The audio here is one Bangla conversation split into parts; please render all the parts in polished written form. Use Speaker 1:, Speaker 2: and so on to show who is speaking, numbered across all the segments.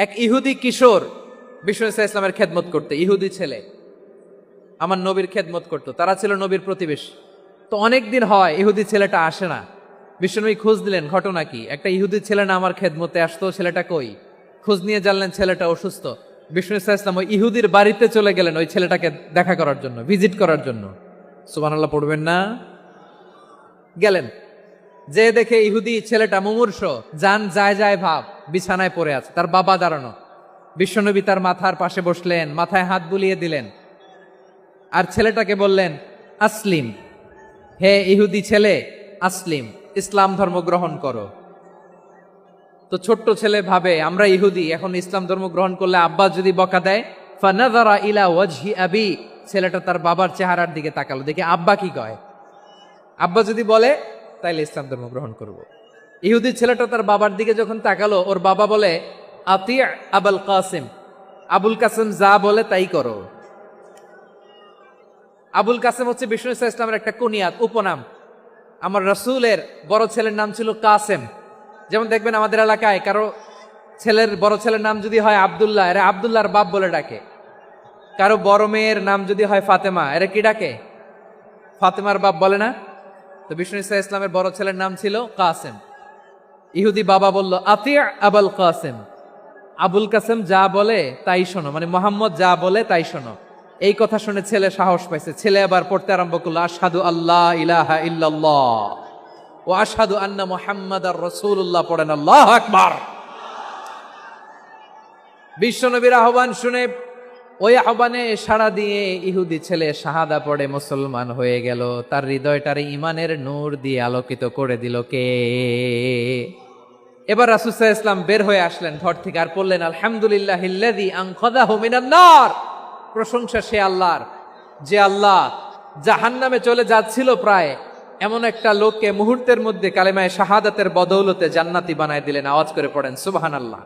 Speaker 1: এক ইহুদি কিশোর বিষ্ণু ইসলামের খেদমত করতে, ইহুদি ছেলে আমার নবীর খেদমত করতো, তারা ছিল নবীর প্রতিবেশী। তো অনেক দিন হয় ইহুদি ছেলেটা আসে না। বিশ্বনবী খোঁজ দিলেন, ঘটনা কি? একটা ইহুদি ছেলে না আমার খেদমতে আসতো, ছেলেটা কই? খোঁজ নিয়ে জানলেন ছেলেটা অসুস্থ। বিষ্ণু ইসলাম ওই ইহুদির বাড়িতে চলে গেলেন ওই ছেলেটাকে দেখা করার জন্য, ভিজিট করার জন্য। সুবহানাল্লাহ পড়বেন না? গেলেন, যে দেখে ইহুদি ছেলেটা মুমূর্ষ, জান যায় যায় ভাব, বিছানায় পড়ে আছে, তার বাবা দাঁড়ানো। বিশ্বনবী তার মাথার পাশে বসলেন, মাথায় হাত বুলিয়ে দিলেন, আর ছেলেটাকে বললেন, আসলিম, হে ইহুদি ছেলে, আসলিম, ইসলাম ধর্ম গ্রহণ করো। তো ছোট্ট ছেলে ভাবে আমরা ইহুদি, এখন ইসলাম ধর্ম গ্রহণ করলে আব্বা যদি বকা দেয়। ফানাযারা ইলা ওয়াজহি আবি, ছেলেটা তার বাবার চেহারার দিকে তাকালো, দেখে আব্বা কি কয়। আব্বা যদি বলে তাইলে ইসলাম ধর্ম গ্রহণ করব। ইহুদি ছেলেটা তার বাবার দিকে যখন তাকালো, ওর বাবা বলে, আতি আবুল কাসিম, আবুল কাসিম যা বলে তাই করো। আবুল কাসিম হচ্ছে বিষ্ণু ইসলামের একটা কুনিয়াত, উপনাম। আমার রাসূলের বড় ছেলের নাম ছিল কাসেম। যেমন দেখবেন আমাদের এলাকায় কারো ছেলের বড় ছেলের নাম যদি হয় আব্দুল্লাহ, এরা আব্দুল্লাহর বাপ বলে ডাকে। কারো বড় মেয়ের নাম যদি হয় ফাতেমা, এরা কি ডাকে? ফাতেমার বাপ বলে না? তো বিষ্ণু ইসলামের বড় ছেলের নাম ছিল কাসেম। ইহুদি বাবা বলল, আতি আবুল কাসেম, আবুল কাসেম যা বলে তাই শোনো, মানে মোহাম্মদ যা বলে তাই শোনো। এই কথা শুনে ছেলে সাহস পাইছে, ছেলে আবার পড়তে আরম্ভ করলো, আশহাদু আল্লাহ ইলাহা ইল্লাল্লাহ ও আশহাদু আন্না মুহাম্মাদার রাসূলুল্লাহ, পড়েন আল্লাহু আকবার। বিশ্বনবীর আহ্বান শুনে ওই আহ্বানে সাড়া দিয়ে ইহুদি ছেলে শাহাদা পড়ে মুসলমান হয়ে গেল। তার হৃদয়টারে ইমানের নূর দিয়ে আলোকিত করে দিল কে? এবার রাসূল সাল্লাল্লাহু আলাইহি ওয়াসাল্লাম বের হয়ে আসলেন ঘর থেকে, আর পড়লেন, আলহামদুলিল্লাহিল্লাযী আনকাযাহু মিনান নার, প্রশংসা সে আল্লাহর, যে আল্লাহ জাহান্নামে চলে যাচ্ছিল প্রায় এমন একটা লোককে মুহূর্তের মধ্যে কালেমায়ে শাহাদাতের বদৌলতে জান্নাতি বানায় দিলেন। আওয়াজ করে পড়েন সুবহানাল্লাহ।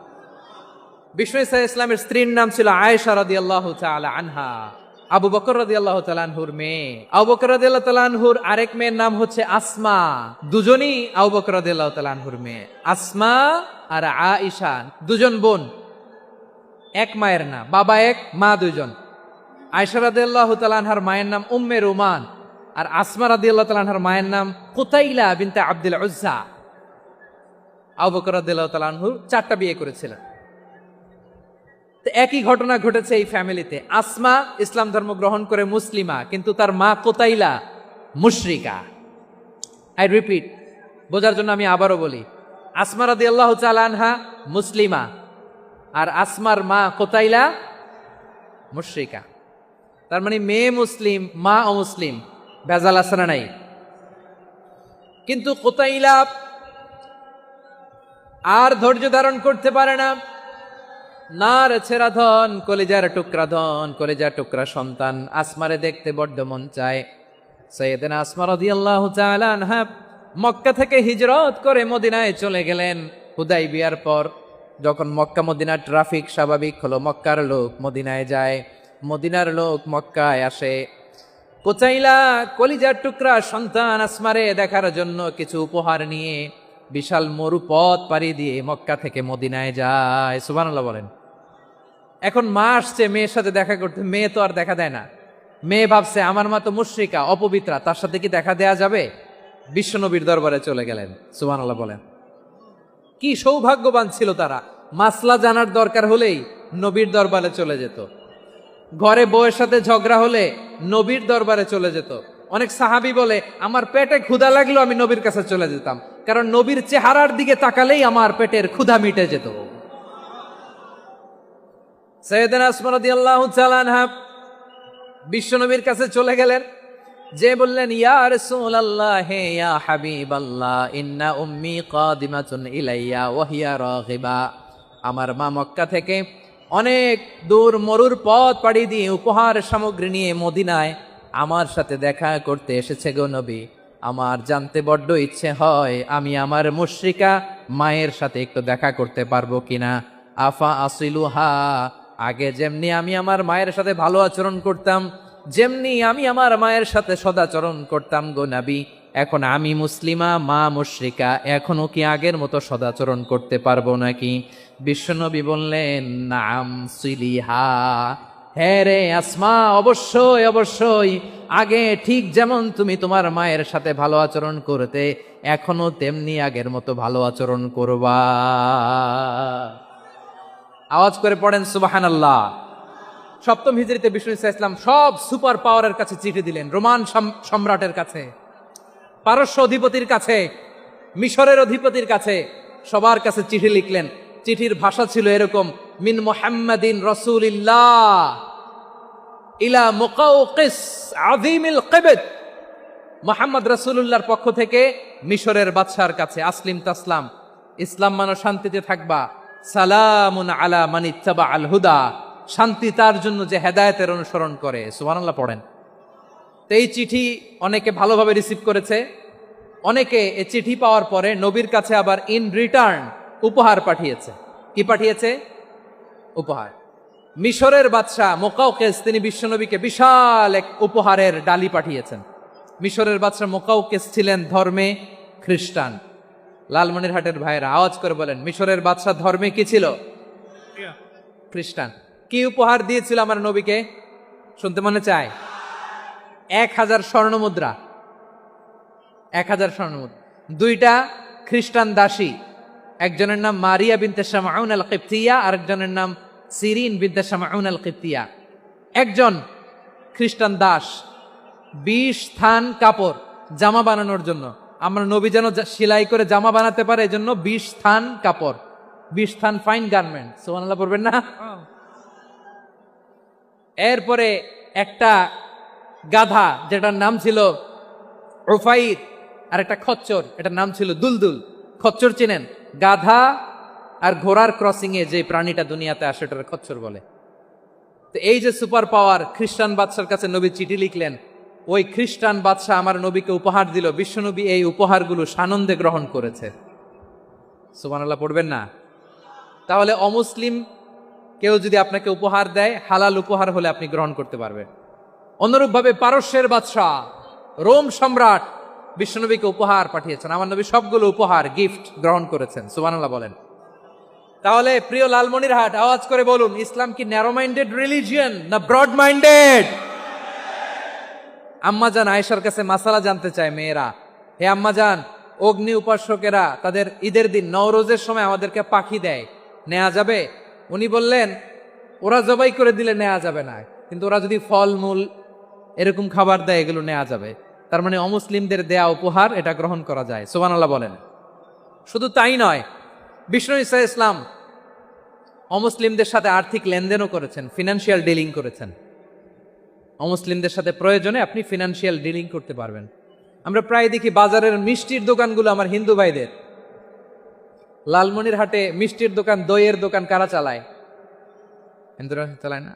Speaker 1: বিষ্ণু ইসলামের স্ত্রীর নাম ছিল আয়েশা রাদিয়াল্লাহু তাআলা আনহা, আবু বকর রাদিয়াল্লাহু তাআলা আনহুর মেয়ে। আবু বকর রাদিয়াল্লাহু তাআলা আনহুর আরেক মেয়ের নাম হচ্ছে আসমা। দুজনই আবু বকর রাদিয়াল্লাহু তাআলা আনহুর মেয়ে। আসমা আর আয়েশা দুজন বোন, এক মায়ের না, বাবা এক মা দুজন। আয়েশা রাদিয়াল্লাহু তাআলা আনহার মায়ের নাম উম্মে রুমান, আর আসমা রাদিয়াল্লাহু তাআলা আনহার মায়ের নাম কুতাইলা বিনতে আব্দুল উজ্জা। আবু বকর রাদিয়াল্লাহু তাআলা আনহু 4টা বিয়ে করেছিলেন। একই ঘটনা ঘটেছে এই ফ্যামিলিতে। আসমা ইসলাম ধর্ম গ্রহণ করে মুসলিমা, কিন্তু তার মা কোতাইলা মুশরিকা। আই রিপিট, বোঝার জন্য আমি আবারও বলি, আসমা রাদিয়াল্লাহু তাআলা আনহা মুসলিমা, আর আসমার মা কোতাইলা মুশরিকা। তার মানে মেয়ে মুসলিম, মা অমুসলিম, ভেজাল আছে না নাই? কিন্তু কোতাইলা আর ধৈর্য ধারণ করতে পারে না। নার ছেড়া ধন, কলিজার টুকরা ধন, কলিজার টুকরা সন্তান আসমারে দেখতে বড্ড মন চায়। সাইয়েদনা আসমা রাদিয়াল্লাহু তাআলা আনহা মক্কা থেকে হিজরত করে মদিনায় চলে গেলেন হুদাইবিয়ার পর। যখন মক্কা মদিনার ট্রাফিক স্বাভাবিক হলো, মক্কার লোক মদিনায় যায়, মদিনার লোক মক্কায় আসে। কোচাইলা কলিজার টুকরা সন্তান আসমারে দেখার জন্য কিছু উপহার নিয়ে বিশাল মরুপথ পাড়ি দিয়ে মক্কা থেকে মদিনায় যায়। সুবহানাল্লাহ বলেন। এখন মা আসছে মেয়ের সাথে দেখা করতে, মেয়ে তো আর দেখা দেয় না। মেয়ে ভাবছে আমার মা তো মুশরিকা, অপবিত্রা, তার সাথে কি দেখা দেয়া যাবে? বিশ্বনবীর দরবারে চলে গেলেন। সুবহানাল্লাহ বলেন। কি সৌভাগ্যবান ছিল তারা, মাসলা জানার দরকার হলেই নবীর দরবারে চলে যেত। ঘরে বউয়ের সাথে ঝগড়া হলে নবীর দরবারে চলে যেত। অনেক সাহাবী বলে, আমার পেটে ক্ষুধা লাগলো আমি নবীর কাছে চলে যেতাম, কারণ নবীর চেহারার দিকে তাকালেই আমার পেটের ক্ষুধা মিটে যেত। সাইয়েদনা আসমা রাদিয়াল্লাহু তাআলা আনহা বিশ্বনবীর কাছে চলে গেলেন, যে বললেন, ইয়া রাসূলুল্লাহ, হে ইয়া হাবিবাল্লাহ, ইন্না উম্মি কাদিমাতুন ইলাইয়া ওয়া হিয়া রাগিবা। আমার মা মক্কা থেকে অনেক দূর মরুর পথ পাড়ি দিয়ে উপহার সামগ্রী নিয়ে মদিনায় আমার সাথে দেখা করতে এসেছে গো নবী। আমার জানতে বড্ড ইচ্ছে হয় আমি আমার মুশরিকা মায়ের সাথে একটু দেখা করতে পারবো কিনা। আফা আসিলুহা, আগে যেমনি আমি আমার মায়ের সাথে ভালো আচরণ করতাম, যেমনি আমি আমার মায়ের সাথে সদাচরণ করতাম গো নবী, এখন আমি মুসলিমা, মা মুশরিকা, এখনো কি আগের মতো সদাচরণ করতে পারবো নাকি? বিশ্বনবী বললেন, নাম সিলিহা, হ্যাঁ রে আসমা, অবশ্যই অবশ্যই, আগে ঠিক যেমন তুমি তোমার মায়ের সাথে ভালো আচরণ করতে, এখনো তেমনি আগের মতো ভালো আচরণ করবা। আওয়াজ করে পড়েন সুবহানাল্লাহ। সপ্তম হিজরিতে বিষ্ণু ইসলাম সব সুপার পাওয়ারের কাছে চিঠি দিলেন, রোমান সম্রাটের কাছে, পারস্য অধিপতির কাছে, মিশরের অধিপতির কাছে, সবার কাছে চিঠি লিখলেন। চিঠির ভাষা ছিল এরকম, মিন মুহাম্মাদিন রাসূলিল্লাহ ইলা মুকাউকিস আযীমিল কিবত, মুহাম্মদ রাসূলুল্লাহর পক্ষ থেকে মিশরের বাদশার কাছে, আসলিম তাসলাম, ইসলাম মানো শান্তিতে থাকবা, সালামুন আলা মান ইত্তাবা আল হুদা, শান্তি তার জন্য যে হেদায়েতের অনুসরণ করে। সুবহানাল্লাহ পড়েন। তো এই চিঠি অনেকে ভালোভাবে রিসিভ করেছে, অনেকে এই চিঠি পাওয়ার পরে নবীর কাছে আবার ইন রিটার্ন উপহার পাঠিয়েছে। কি পাঠিয়েছে? উপহার। মিশরের বাদশাহ মুকাউকিস তিনি বিশ্বনবীকে বিশাল এক উপহারের ডালি পাঠিয়েছেন। মিশরের বাদশাহ মুকাউকিস ছিলেন ধর্মে খ্রিস্টান। লালমনিরহাটের ভাইয়েরা আওয়াজ করে বলেন, মিশরের বাদশাহ ধর্মে কি ছিল? খ্রিস্টান। কি উপহার দিয়েছিল আমার নবীকে? শুনতে মনে চায়? 1000 স্বর্ণমুদ্রা। 1000 স্বর্ণমুদ্রা। 2টা খ্রিস্টান দাসী, একজনের নাম মারিয়া বিনতে শামাউন আল কিবতিয়া, আরেকজনের নাম সিরিন বিনতে শামাউন আল কিবতিয়া। একজন খ্রিস্টান দাস 20 থান কাপড় জামা বানানোর জন্য, আমরা নবী যেন সেলাই করে জামা বানাতে পারে এজন্য 20 থান কাপড়, 20 থান ফাইন গার্মেন্ট। সুবহানাল্লাহ পড়বেন না? এরপরে একটা গাধা যেটার নাম ছিল উফাইর, আর একটা খচ্চর, এটার নাম ছিল দুলদুল। খচ্চর চিনেন? গাধা আর ঘোড়ার ক্রসিং এ যে প্রাণীটা দুনিয়াতে আসে ওটার খচ্চর বলে। তো এই যে সুপার পাওয়ার খ্রিস্টান বাদশার কাছে নবী চিঠি লিখলেন, ওই খ্রিস্টান বাদশাহ আমার নবীকে উপহার দিল। বিশ্বনবী এই উপহারগুলো সানন্দে গ্রহণ করেছে। সুবহানাল্লাহ পড়বেন না? তাহলে অমুসলিম কেউ যদি আপনাকে উপহার দেয়, হালাল উপহার হলে আপনি গ্রহণ করতে পারবেন। অনুরূপভাবে পারস্যের বাদশাহ, রোম সম্রাট বিশ্বনবীকে উপহার পাঠিয়েছেন। আমার নবী সবগুলো উপহার গিফট গ্রহণ করেছেন। সুবহানাল্লাহ বলেন। তাহলে প্রিয় লালমনিরহাট, আওয়াজ করে বলুন, ইসলাম কি ন্যারো মাইন্ডেড রিলিজিয়ন না ব্রড মাইন্ডেড? আম্মাজান আয়েশার কাছে মাসালা জানতে চায় মেয়েরা, হে আম্মাজান, অগ্নি উপাসকেরা তাদের ঈদের দিন নওরোজের সময় আমাদেরকে পাখি দেয়, নেওয়া যাবে? উনি বললেন, ওরা জবাই করে দিলে নেওয়া যাবে না, কিন্তু ওরা যদি ফলমূল এরকম খাবার দেয় এগুলো নেওয়া যাবে। তার মানে অমুসলিমদের দেয়া উপহার এটা গ্রহণ করা যায়। সুবহানাল্লাহ বলেন। শুধু তাই নয়, বিষ্ণু ঈসা ইসলাম অমুসলিমদের সাথে আর্থিক লেনদেনও করেছেন, ফিনান্সিয়াল ডিলিং করেছেন। অমুসলিমদের সাথে প্রয়োজনে আপনি ফিনান্সিয়াল ডিলিং করতে পারবেন। আমরা প্রায় দেখি বাজারের মিষ্টির দোকানগুলো আমার হিন্দু ভাইদের। লালমনিরহাটে মিষ্টির দোকান, দইয়ের দোকান কারা চালায়? হিন্দুরা চালায় না?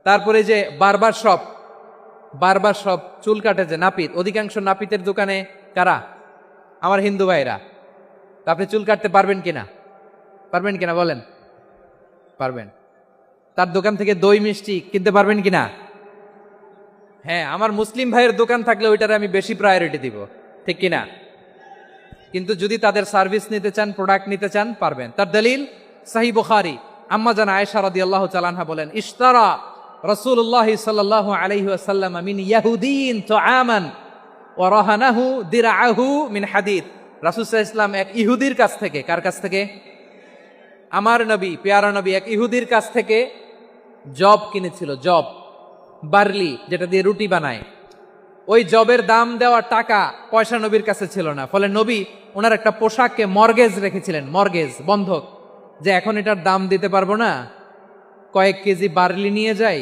Speaker 1: তারপরে যে বারবার শপ, চুল কাটে যে নাপিত, অধিকাংশ নাপিতের দোকানে কারা? আমার হিন্দু ভাইরা। তা আপনি চুল কাটতে পারবেন কিনা? পারবেন কিনা বলেন? পারবেন। তার দোকান থেকে দই মিষ্টি কিনতে পারবেন কিনা? হ্যাঁ, আমার মুসলিম ভাইয়ের দোকান থাকলে ওইটারে আমি বেশি প্রায়োরিটি দিব, ঠিক কিনা? কিন্তু যদি তাদের সার্ভিস নিতে চান, প্রোডাক্ট নিতে চান, পারবেন। তার দলিল সহিহ বুখারী, আম্মা জান আয়েশা রাদিয়াল্লাহু তাআলা আনহা বলেন, ইশতারা রাসূলুল্লাহ সাল্লাল্লাহু আলাইহি ওয়াসাল্লাম মিন ইয়াহুদিন তুআমান ওয়া রাহানাহু দিরআহু মিন হাদিদ। রাসূল সাল্লাল্লাহু আলাইহি ওয়াসাল্লাম এক ইহুদির কাছ থেকে, কার কাছ থেকে? আমার নবী, পেয়ারা নবী এক ইহুদির কাছ থেকে জব কিনেছিল, জব, বার্লি, যেটা দিয়ে রুটি বানায়। ওই জবের দাম দেওয়ার টাকা পয়সা নবীর কাছে ছিল না, ফলে নবী ওনার একটা পোশাককে মর্গেজ রেখেছিলেন, মর্গেজ, বন্ধক, যে এখন এটার দাম দিতে পারবো না, কয়েক কেজি বার্লি নিয়ে যাই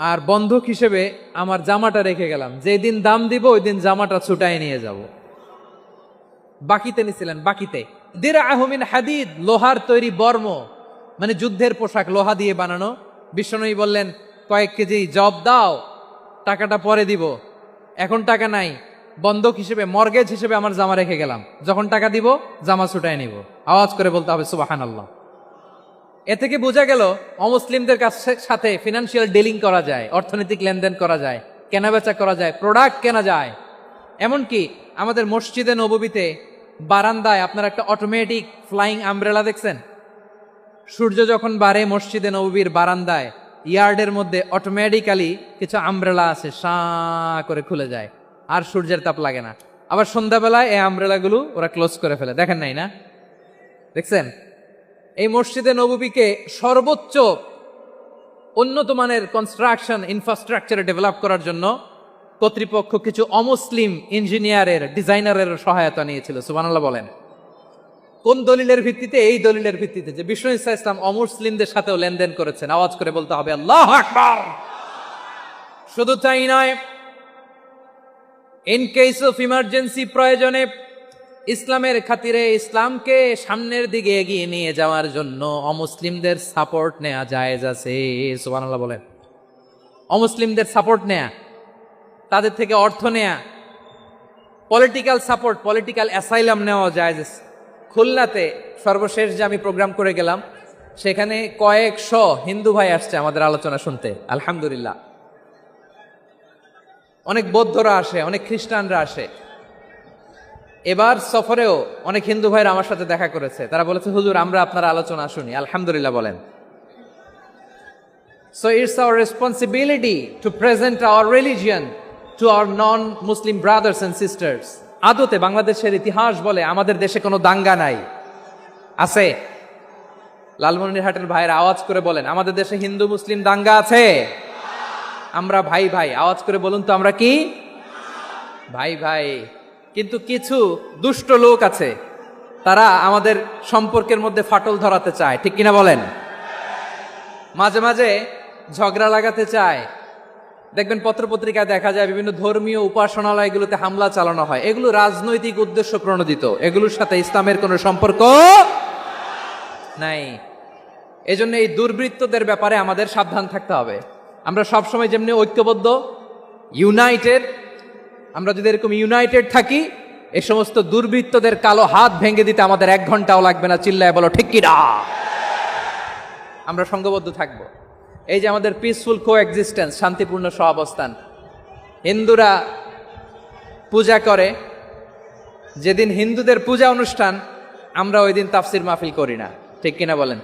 Speaker 1: আর বন্ধক হিসেবে আমার জামাটা রেখে গেলাম, যেদিন দাম দিব ওই দিন জামাটা ছুটায় নিয়ে যাব। বাকিতে নিছিলেন, বাকিতে। দিরআহু মিন হাদিদ, লোহার তৈরি বর্ম, মানে যুদ্ধের পোশাক, লোহা দিয়ে বানানো। বিশ্বনবী বললেন, কয়েক কেজি জব দাও, টাকাটা পরে দিব, এখন টাকা নাই, বন্ধক হিসেবে, মর্গেজ হিসেবে আমার জামা রেখে গেলাম, যখন টাকা দিব জামা ছুটায় নিব। আওয়াজ করে বলতে হবে সুবহানাল্লাহ। এ থেকে বোঝা গেল অমুসলিমদের সাথে ফিনান্সিয়াল ডিলিং করা যায়, অর্থনৈতিক লেনদেন করা যায়, কেনাবেচা করা যায়, প্রোডাক্ট কেনা যায়। এমনকি আমাদের মসজিদে নববীতে বারান্দায় আপনারা একটা অটোমেটিক ফ্লাইং আমব্রেলা দেখছেন? সূর্য যখন বাড়ে মসজিদে নববীর বারান্দায় ইয়ার্ডের মধ্যে অটোমেটিক্যালি কিছু আমব্রেলা আছে সাঁ করে খুলে যায়, আর সূর্যের তাপ লাগে না। আবার সন্ধ্যাবেলায় এই আমব্রেলাগুলো ওরা ক্লোজ করে ফেলে, দেখেন নাই না? দেখছেন? এই মসজিদে নববীকে সর্বোচ্চ উন্নত মানের কনস্ট্রাকশন ইনফ্রাস্ট্রাকচারে ডেভেলপ করার জন্য কর্তৃপক্ষ কিছু অমুসলিম ইঞ্জিনিয়ারের ডিজাইনারের সহায়তা নিয়েছিল। সুবহানাল্লাহ বলেন। কোন দলিলের ভিত্তিতে? এই দলিলের ভিত্তিতে যে বিষ্ণু ঈসা ইসলাম অমুসলিমদের সাথেও লেনদেন করেছেন। আওয়াজ করে বলতে হবে আল্লাহু আকবার। শুধু তাই নয়, ইন কেস অফ ইমার্জেন্সি, প্রয়োজনে ইসলামের খাতিরে ইসলামকে সামনের দিকে এগিয়ে নিয়ে যাওয়ার জন্য অমুসলিমদের সাপোর্ট নেওয়া জায়েজ আছে। সুবহানাল্লাহ বলেন। অমুসলিমদের সাপোর্ট নেয়া, তাদের থেকে অর্থ নেয়া, পলিটিক্যাল সাপোর্ট, পলিটিক্যাল অ্যাসাইলাম নেওয়া জায়েজ আছে। খুলনাতে সর্বশেষ যে আমি প্রোগ্রাম করে গেলাম, সেখানে কয়েকশো হিন্দু ভাই আসছে আমাদের আলোচনা শুনতে, আলহামদুলিল্লাহ। অনেক বৌদ্ধরা আসে, অনেক খ্রিস্টানরা আসে। এবার সফরেও অনেক হিন্দু ভাইরা আমার সাথে দেখা করেছে। তারা বলেছে, হুজুর আমরা আপনার আলোচনা শুনি, আলহামদুলিল্লাহ বলেন। So it's our responsibility to present our religion to our non Muslim brothers and sisters. আদতে বাংলাদেশের ইতিহাস বলে আমাদের দেশে কোনো দাঙ্গা নাই, আছে? লালমনিরহাটের ভাইয়ের আওয়াজ করে বলেন, আমাদের দেশে হিন্দু মুসলিম দাঙ্গা আছে? আমরা ভাই ভাই, আওয়াজ করে বলুন তো, আমরা কি ভাই ভাই? কিন্তু কিছু দুষ্ট লোক আছে, তারা আমাদের সম্পর্কের মধ্যে ফাটল ধরাতে চায়, ঠিক কিনা বলেন? মাঝে মাঝে ঝগড়া লাগাতে চায়। দেখবেন পত্রপত্রিকায় দেখা যায় বিভিন্ন ধর্মীয় উপাসনালয়গুলোতে হামলা চালানো হয়। এগুলো রাজনৈতিক উদ্দেশ্য প্রণোদিত, এগুলোর সাথে ইসলামের কোনো সম্পর্ক নাই। এজন্য এই দুর্বৃত্তদের ব্যাপারে আমাদের সাবধান থাকতে হবে। আমরা সবসময় যেমনি ঐক্যবদ্ধ, ইউনাইটেড, আমরা যদি এরকম ইউনাইটেড থাকি, এই সমস্ত দুর্বৃত্তদের কালো হাত ভেঙে দিতে আমাদের 1 ঘন্টাও লাগবে না। চিল্লায় বলো ঠিক কিনা? আমরা সংঘবদ্ধ থাকবো। এই যে আমাদের পিসফুল কো এক্সিস্টেন্স, শান্তিপূর্ণ সহাবস্থান। হিন্দুরা পূজা করে, যেদিন হিন্দুদের পূজা অনুষ্ঠান, আমরা ওই দিন তাফসির মাহফিল করি না, ঠিক কিনা বলেন?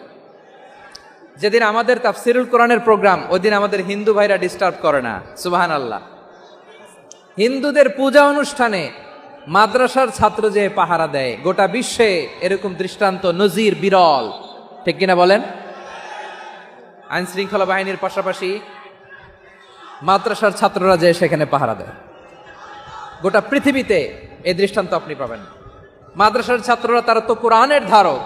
Speaker 1: যেদিন আমাদের তাফসিরুল কোরআনের প্রোগ্রাম, ওই দিন আমাদের হিন্দু ভাইরা ডিস্টার্ব করে না। সুবহানাল্লাহ। হিন্দুদের পূজা অনুষ্ঠানে মাদ্রাসার ছাত্র যে পাহারা দেয়, গোটা বিশ্বে এরকম দৃষ্টান্ত নজির বিরল, ঠিক কিনা বলেন? আইন শৃঙ্খলা বাহিনীর পাশাপাশি মাদ্রাসার ছাত্ররা যে সেখানে পাহারা দেয়, গোটা পৃথিবীতে এই দৃষ্টান্ত আপনি পাবেন। মাদ্রাসার ছাত্ররা, তারা তো কোরআনের ধারক,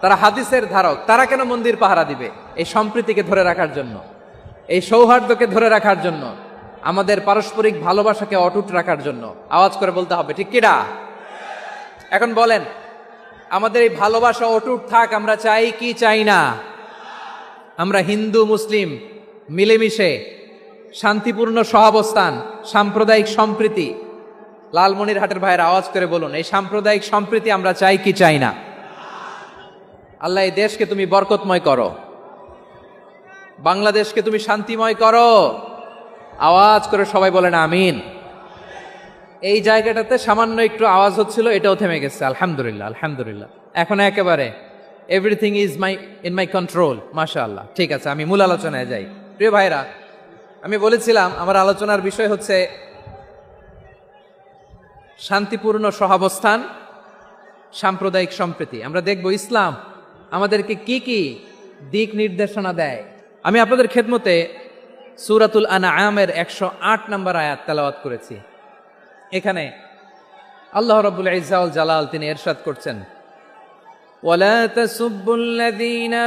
Speaker 1: তারা হাদিসের ধারক, তারা কেন মন্দির পাহারা দিবে? এই সম্প্রীতিকে ধরে রাখার জন্য, এই সৌহার্দ্যকে ধরে রাখার জন্য, আমাদের পারস্পরিক ভালোবাসাকে অটুট রাখার জন্য। আওয়াজ করে বলতে হবে ঠিক কিনা? এখন বলেন, আমাদের এই ভালোবাসা অটুট থাক, আমরা চাই কি চাই না? আমরা হিন্দু মুসলিম মিলেমিশে শান্তিপূর্ণ সহাবস্থান, সাম্প্রদায়িক সম্প্রীতি। লালমনিরহাটের ভাইয়ের আওয়াজ করে বলুন, এই সাম্প্রদায়িক সম্প্রীতি আমরা চাই কি চাই না? আল্লাহ এই দেশকে তুমি বরকতময় করো, বাংলাদেশকে তুমি শান্তিময় করো। আওয়াজ করে সবাই বলেন আমিন। এই জায়গাটাতে সামান্য একটু আওয়াজ হচ্ছিল, এটাও থেমে গেছে, আলহামদুলিল্লাহ আলহামদুলিল্লাহ। এখন একেবারে everything is in my control, মাশাআল্লাহ। ঠিক আছে, আমি মূল আলোচনায় যাই। প্রিয় ভাইরা, আমি বলেছিলাম আমার আলোচনার বিষয় হচ্ছে শান্তিপূর্ণ সহাবস্থান, সাম্প্রদায়িক সম্প্রীতি। আমরা দেখব ইসলাম আমাদেরকে কি কি দিক নির্দেশনা দেয়। আমি আপনাদের খেদমতে সূরাতুল আনআমের 108 নম্বর আয়াত তেলাওয়াত করেছি। এখানে আল্লাহ রাব্বুল ইজ্জা ওয়াল জালাল তিনি ইরশাদ করছেন, ওয়ালা তাসুব্বুল্লাযীনা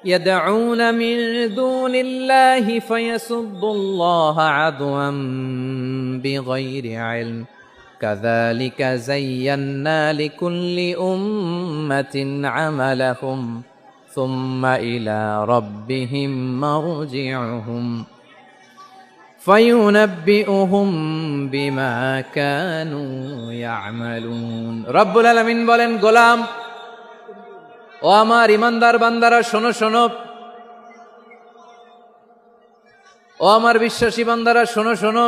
Speaker 1: ইয়াদউনা মিন দুনিল্লাহি ফায়াসুব্বুল্লাহা আদওয়াম বিগাইরি ইলম কাযালিকা যায়্যান্না লিকুল্লি উম্মাতিন আমালাহুম সুম্মা ইলা রাব্বিহিম মারজিউহুম ফায়ুনাব্বিউহুম বিমা কানু ইয়ামালুন। রব্বুল আলামিন বলেন, গোলাম ও আমার ইমানদার বান্দারা, শোনো শোনো, ও আমার বিশ্বাসী বান্দারা শোনো শোনো,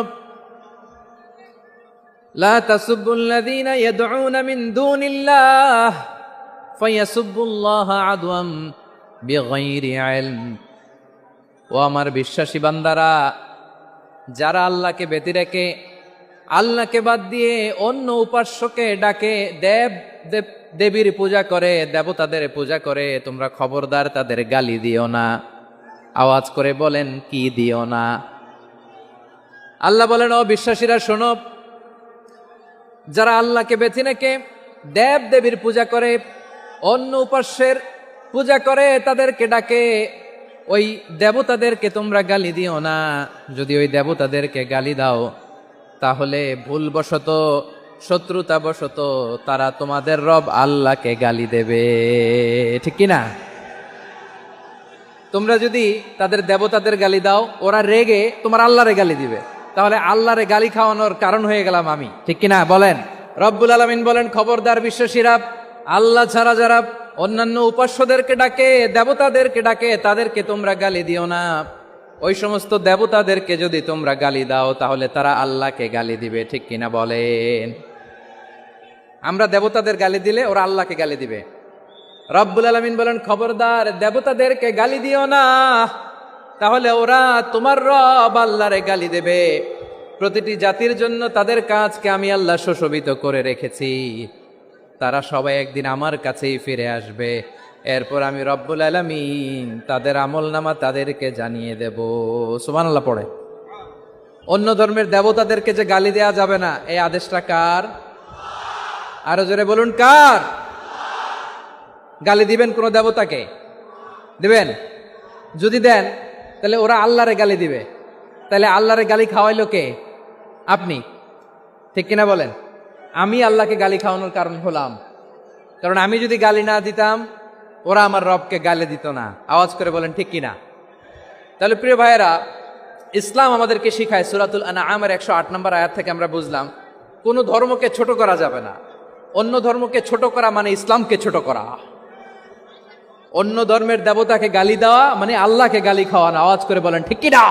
Speaker 1: লা তাসুব্বুল্লাযীনা ইয়াদউনা মিন দুনিল্লাহ ফায়াসুব্বুল্লাহা আদওয়াম বিগাইরি ইলম। ও আমার বিশ্বাসী বান্দারা, যারা আল্লাহকে ব্যতি রেখে আল্লাহকে বাদ দিয়ে অন্য উপাস্যকে ডাকে, দেবীর পূজা করে, দেবতাদের পূজা করে, তোমরা খবরদার তাদের গালি দিও না। আওয়াজ করে বলেন, কি দিও না? আল্লাহ বলেন, ও বিশ্বাসীরা শোনো, যারা আল্লাহকে বেছে রেখে দেবীর পূজা করে, অন্য উপাস্যের পূজা করে, তাদেরকে ডাকে, ওই দেবতাদেরকে তোমরা গালি দিও না। যদি ওই দেবতাদেরকে গালি দাও, তাহলে ভুলবশত, শত্রুতাবশত তারা তোমাদের রব আল্লাহকে গালি দেবে। ঠিক কিনা? তোমরা যদি তাদের দেবতাদের গালি দাও, ওরা রেগে তোমার আল্লাহরে গালি দিবে, তাহলে আল্লাহরে গালি খাওয়ানোর কারণ হয়ে গেলাম আমি। ঠিক কিনা বলেন? রব্বুল আলামিন বলেন, খবরদার বিশ্বাসীরা, আল্লাহ ছাড়া যারা অন্যান্য উপাস্যদেরকে ডাকে, দেবতাদেরকে ডাকে, তাদেরকে তোমরা গালি দিও না। ওই সমস্ত দেবতাদেরকে যদি তোমরা গালি দাও, তাহলে তারা আল্লাহকে গালি দিবে। ঠিক কিনা বলেন? আমরা দেবতাদের গালি দিলে ওরা আল্লাহকে গালি দিবে। রব্বুল আলামিন বলেন, খবরদার দেবতাদেরকে গালি দিও না, তাহলে ওরা তোমার রব আল্লাহরে গালি দেবে। প্রতিটি জাতির জন্য তাদের কাজকে আমি আল্লাহ সুশোভিত করে রেখেছি। তারা সবাই একদিন আমার কাছেই ফিরে আসবে। এরপর আমি রব্বুল আলামিন তাদের আমলনামা তাদেরকে জানিয়ে দেব। সুবহানাল্লাহ পড়ে। অন্য ধর্মের দেবতাদেরকে যে গালি দেয়া যাবে না, এই আদেশটা কার? আরো জোরে বলুন, কার? গালি দিবেন কোন দেবতাকে? দিবেন? যদি দেন, তাহলে ওরা আল্লাহরে গালি দিবে। তাহলে আল্লাহরে গালি খাওয়াইলো কে? আপনি। ঠিক কিনা বলেন? আমি আল্লাহকে গালি খাওয়ানোর কারণ হলাম। কারণ আমি যদি গালি না দিতাম, ওরা আমার রবকে গালি দিত না। আওয়াজ করে বলেন, ঠিক কিনা? তাহলে প্রিয় ভাইয়েরা, ইসলাম আমাদেরকে শিখায়, সূরাতুল আনআমের 108 নম্বর আয়াত থেকে আমরা বুঝলাম, কোনো ধর্মকে ছোট করা যাবে না। অন্য ধর্মকে ছোট করা মানে ইসলামকে ছোট করা। অন্য ধর্মের দেবতাকে গালি দেওয়া মানে আল্লাহকে গালি খাওয়ানো। আওয়াজ করে বলেন, ঠিক কিনা?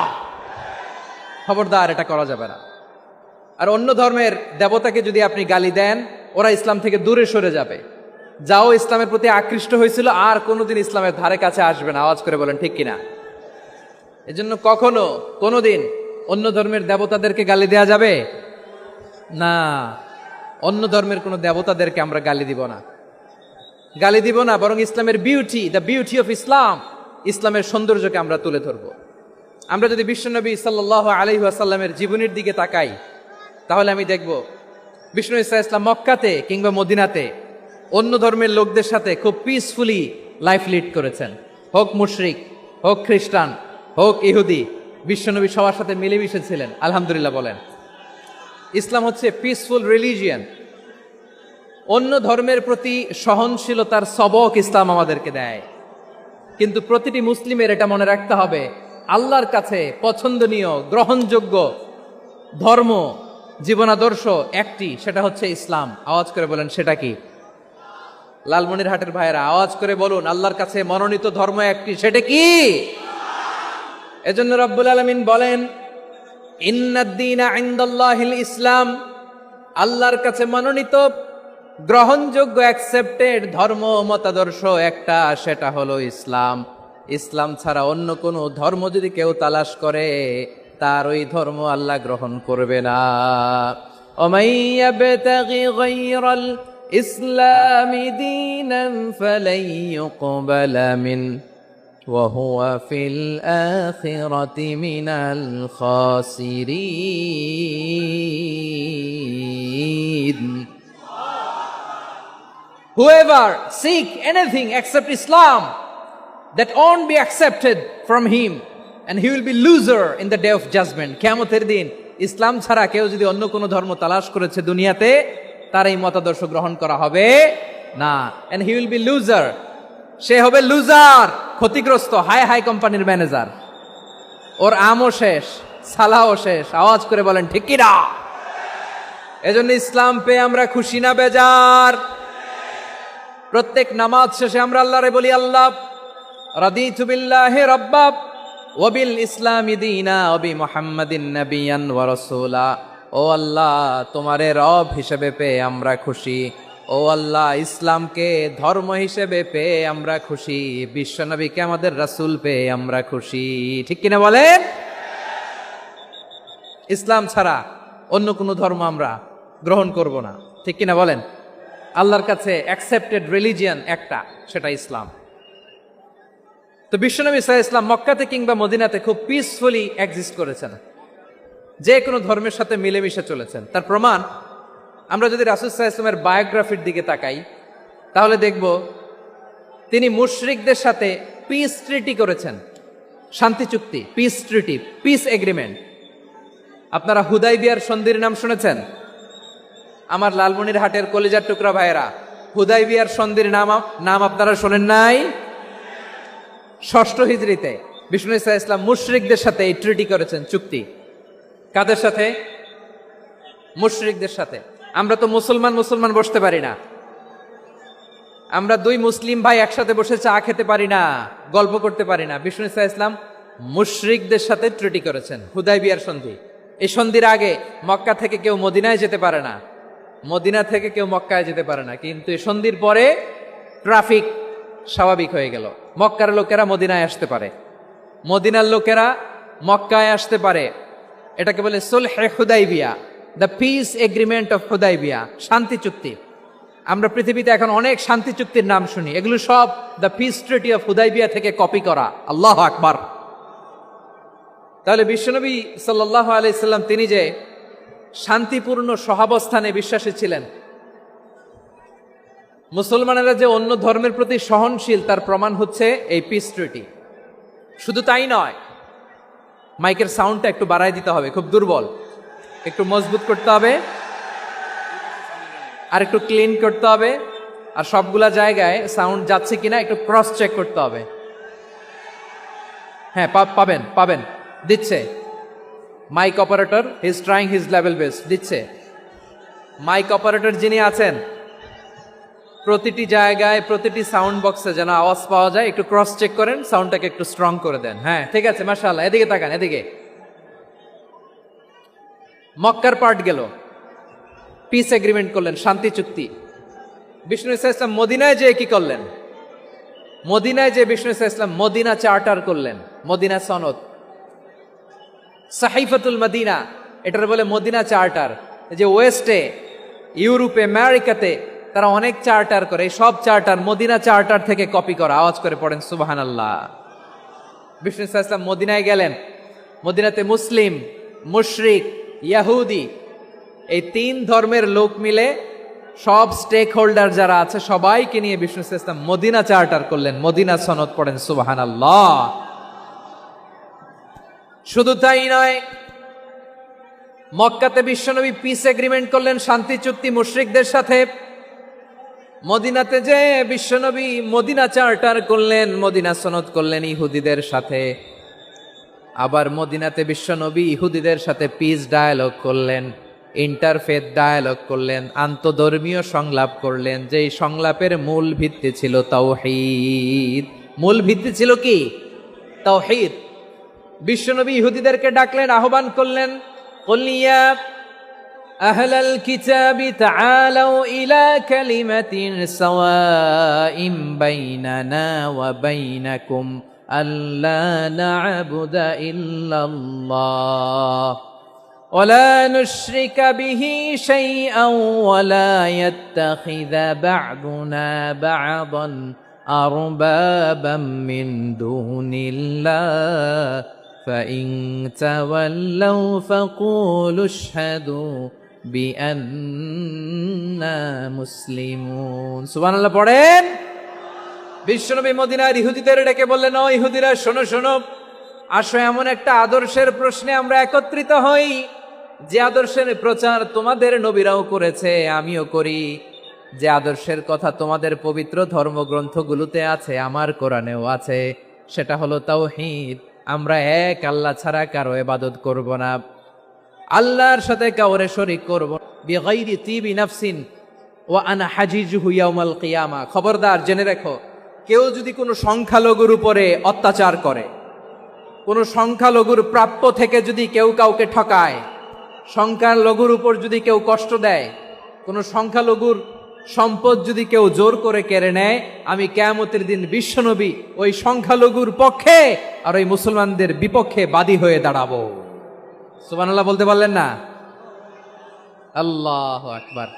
Speaker 1: খবরদার, এটা করা যাবে না। আর অন্য ধর্মের দেবতাকে যদি আপনি গালি দেন, ওরা ইসলাম থেকে দূরে সরে যাবে। যাও ইসলামের প্রতি আকৃষ্ট হয়েছিল, আর কোনোদিন ইসলামের ধারে কাছে আসবে না। আওয়াজ করে বলেন, ঠিক কিনা? এজন্য কখনো কোনোদিন অন্য ধর্মের দেবতাদেরকে গালি দেয়া যাবে না। অন্য ধর্মের কোনো দেবতাদেরকে আমরা গালি দিব না, গালি দিব না। বরং ইসলামের beauty, the beauty of Islam, ইসলামের সৌন্দর্যকে আমরা তুলে ধরব। আমরা যদি বিশ্বনবী সাল্লাল্লাহু আলাইহি ওয়াসাল্লামের জীবনের দিকে তাকাই, তাহলে আমি দেখব বিষ্ণু ইসলাম মক্কাতে কিংবা মদিনাতে অন্য ধর্মের লোকদের সাথে খুব পিসফুলি লাইফ লিড করেছেন। হোক মুশরিক, হোক খ্রিস্টান, হোক ইহুদি, বিশ্বনবী সবার সাথে মিলেমিশে ছিলেন। আলহামদুলিল্লাহ বলেন। ইসলাম হচ্ছে পিসফুল রিলিজিয়ান। অন্য ধর্মের প্রতি সহনশীলতার সবক ইসলাম আমাদেরকে দেয়। কিন্তু প্রতিটি মুসলিমের এটা মনে রাখতে হবে, আল্লাহর কাছে পছন্দনীয়, গ্রহণযোগ্য ধর্ম, জীবনাদর্শ একটি, সেটা হচ্ছে ইসলাম। আওয়াজ করে বলেন, সেটা কি? লালমনিরহাটের ভাইয়েরা আওয়াজ করে বলুন, আল্লাহর কাছে মনোনীত ধর্ম একটি, সেটা কি? এজন্য রব্বুল আলামিন বলেন, ইন্নাদ-দীনা ইনদাল্লাহিল ইসলাম, আল্লাহর কাছে মনোনীত, গ্রহণযোগ্য, অ্যাকসেপ্টেড ধর্ম, মতাদর্শ একটা, সেটা হলো ইসলাম। ইসলাম ছাড়া অন্য কোনো ধর্ম যদি কেউ তালাশ করে, তার ওই ধর্ম আল্লাহ গ্রহণ করবে না। ওমাই ইয়াবতাগি গায়রাল ইসলামি দীনান ফালাই ইউকবালা মিন ওয়া হুয়া ফিল আখিরাতি মিনাল খাসিরিন। Whoever seek anything except Islam, that won't be accepted from him, and he will be loser in the day of judgment. কিয়ামতের দিন ইসলাম ছাড়া কেউ যদি অন্য কোনো ধর্ম তালাশ করেছে দুনিয়াতে, তার এই মতাদর্শ গ্রহণ করা হবে না। and he will be loser, সে হবে লুজার, ক্ষতিগ্রস্ত, হাই হাই কোম্পানির ম্যানেজার। ওর আমও শেষ, সালাও শেষ। আওয়াজ করে বলেন, ঠিক কি না? এজন্য ইসলাম পেয়ে আমরা খুশি না বেজার? প্রত্যেক নামাজ শেষে আমরা আল্লাহরে বলি, আল্লাহ রাদিতু বিল্লাহি রাব্বা ওয়া বিল ইসলামি দীনা ওয়া বি মুহাম্মাদিন নাবিয়ান ওয়া রাসূলা। ও আল্লাহ, তোমারে রব হিসেবে পেয়ে আমরা খুশি, ও আল্লাহ, ইসলামকে ধর্ম হিসেবে পেয়ে আমরা খুশি, বিশ্বনবীকে আমাদের রাসূল পেয়ে আমরা খুশি। ঠিক কিনা বলেন? ইসলাম ছাড়া অন্য কোনো ধর্ম আমরা গ্রহণ করব না। ঠিক কিনা বলেন? আল্লাহর কাছে অ্যাকসেপ্টেড রিলিজিয়ান একটা, সেটা ইসলাম। তো বিশ্বনবী সাল্লাল্লাহু আলাইহি ওয়াসাল্লাম মক্কাতে কিংবা মদিনাতে খুব পিসফুলি এক্সিস্ট করেছেন, যে কোনো ধর্মের সাথে মিলেমিশে চলেছেন। তার প্রমাণ আমরা যদি রাসূল সাল্লাল্লাহু আলাইহি ওয়াসাল্লামের বায়োগ্রাফির দিকে তাকাই, তাহলে দেখব তিনি মুশরিকদের সাথে পিস ট্রিটি করেছেন, শান্তি চুক্তি, পিস ট্রিটি, পিস এগ্রিমেন্ট। আপনারা হুদাইবিয়ার সন্ধির নাম শুনেছেন? আমার লালমনিরহাটের কলিজার টুকরা ভাইয়েরা, হুদাইবিয়ার সন্ধির নাম আপনারা শোনেন নাই? 6ষ্ঠ হিজরিতে বিষ্ণু ঈসা ইসলাম মুশরিকদের সাথে এই ট্রিটি করেছেন, চুক্তি। কাদের সাথে? মুশরিকদের সাথে। আমরা তো মুসলমান বসতে পারি না, আমরা দুই মুসলিম ভাই একসাথে বসে চা খেতে পারি না, গল্প করতে পারি না। বিষ্ণু ঈসা ইসলাম মুশরিকদের সাথে ট্রিটি করেছেন, হুদাইবিয়ার সন্ধি। এই সন্ধির আগে মক্কা থেকে কেউ মদিনায় যেতে পারে না, মদিনা থেকে কেউ মক্কায় যেতে পারে না। কিন্তু এই সন্ধির পরে ট্রাফিক স্বাভাবিক হয়ে গেল, মক্কার লোকেরা মদিনায় আসতে পারে, মদিনার লোকেরা মক্কায় আসতে পারে। এটাকে বলে সুলহে Hudaybiyyah, the peace agreement of Hudaybiyyah, শান্তি চুক্তি। আমরা পৃথিবীতে এখন অনেক শান্তি চুক্তির নাম শুনি, এগুলো সব the piece treaty of Hudaibiya থেকে কপি করা। আল্লাহু আকবার। তাহলে বিশ্বনবী সাল্লাল্লাহু আলাইহি সাল্লাম তিনি যে শান্তিপূর্ণ সহাবস্থানে বিশ্বাসী ছিলেন, মুসলমানেরা যে অন্য ধর্মের প্রতি সহনশীল, তার প্রমাণ হচ্ছে এই পিস ট্রিটি। শুধু তাই নয়, মাইকের সাউন্ডটা একটু বাড়াই দিতে হবে, খুব দুর্বল, একটু মজবুত করতে হবে, আর একটু ক্লিন করতে হবে, আর সবগুলা জায়গায় সাউন্ড যাচ্ছে কিনা একটু ক্রস চেক করতে হবে। হ্যাঁ, পাবেন দিচ্ছে mike operator, he is trying his level best, দিচ্ছে। মাইক অপারেটর যিনি আছেন, প্রতিটি জায়গায় প্রতিটি সাউন্ড বক্সে যেন আওয়াজ পাওয়া যায়, একটু ক্রস চেক করেন, সাউন্ডটাকে একটু স্ট্রং করে দেন। হ্যাঁ, ঠিক আছে, মাশাআল্লাহ। এদিকে তাকান, এদিকে। মক্কার পার্ট গেল, পিস এগ্রিমেন্ট করলেন, শান্তি চুক্তি। বিষ্ণু ঈসা ইসলাম মদিনায় যে কি করলেন? মদিনায় যে বিষ্ণু ঈসা ইসলাম মদিনা চার্টার করলেন, মদিনা সনদ, সাহিফাতুল মদিনা, এটার বলে মদিনা চার্টার। যে ওয়েস্টে, ইউরোপে, আমেরিকাতে তারা অনেক চার্টার করে, সব চার্টার মদিনা চার্টার থেকে কপি করা। আওয়াজ করে পড়েন সুবহানাল্লাহ। বিষ্ণু ঈসা ইসলাম মদিনায় গেলেন, মদিনাতে মুসলিম, মুশরিক, ইয়াহুদি, এই 3 ধর্মের লোক মিলে সব স্টেক হোল্ডার যারা আছে সবাইকে নিয়ে বিষ্ণু ঈসা ইসলাম মদিনা চার্টার করলেন, মদিনা সনদ। পড়েন সুবহানাল্লাহ। শুধু তাই নয়, মক্কাতে বিশ্বনবী পিস এগ্রিমেন্ট করলেন, শান্তি চুক্তি মুশরিকদের সাথে। মদিনাতে যে বিশ্বনবী মদিনা চার্টার করলেন, মদিনা সনদ করলেন ইহুদিদের সাথে। আবার মদিনাতে বিশ্বনবী ইহুদিদের সাথে পিস ডায়ালগ করলেন, ইন্টারফেথ ডায়ালগ করলেন, আন্তধর্মীয় সংলাপ করলেন। যেই সংলাপের মূল ভিত্তি ছিল তাওহীদ। মূল ভিত্তি ছিল কি? তাওহীদ। বিশ্বনবী ইহুদিদেরকে ডাকলেন, আহ্বান করলেন, কুল ইয়া আহলাল কিতাবি তাআলাউ ইলা কালিমাতিন সাওয়াইম বাইনানা ওয়া বাইনাকুম আল্লা না'বুদা ইল্লাল্লাহ ওয়া লা নুশরিকা বিহি শাইআন ওয়া লা ইয়াত্তাখিযা বা'দুনা বা'দান আরবাবাম মিন দুনিল্লাহ فإن تولوا فقولوا اشهدوا بأننا مسلمون। সুবহানাল্লাহ পড়েন। বিশ্বনবী মদিনার ইহুদিদের ডেকে বললেন, ও ইহুদিরা, শোনো শোনো, আসো এমন একটা আদর্শের প্রশ্নে আমরা একত্রিত হই, যে আদর্শের প্রচার তোমাদের নবীরাও করেছে, আমিও করি, যে আদর্শের কথা তোমাদের পবিত্র ধর্মগ্রন্থগুলোতে আছে, আমার কোরআনেও আছে। সেটা হলো তাওহীদ। আমরা এক আল্লাহ ছাড়া কারো ইবাদত করব না, আল্লাহর সাথে কাউরে শরীক করব না। বিগাইরি তিবি নাফসিন ওয়া আনা হাজিজুহু ইয়াউমাল কিয়ামা। খবরদার, জেনে রেখো, কেউ যদি কোনো সংখ্যালঘুর উপরে অত্যাচার করে, কোনো সংখ্যালঘুর প্রাপ্য থেকে যদি কেউ কাউকে ঠকায়, সংখ্যালঘুর উপর যদি কেউ কষ্ট দেয়, কোনো সংখ্যালঘুর সম্পদ যদি কেউ জোর করে কেড়ে নেয়, আমি কিয়ামতের দিন বিশ্বনবী ওই সংখ্যালঘুর পক্ষে আর ওই মুসলমানদের বিপক্ষে বাদী হয়ে দাঁড়াবো। সুবহানাল্লাহ বলতে পারলেন না? আল্লাহু আকবার।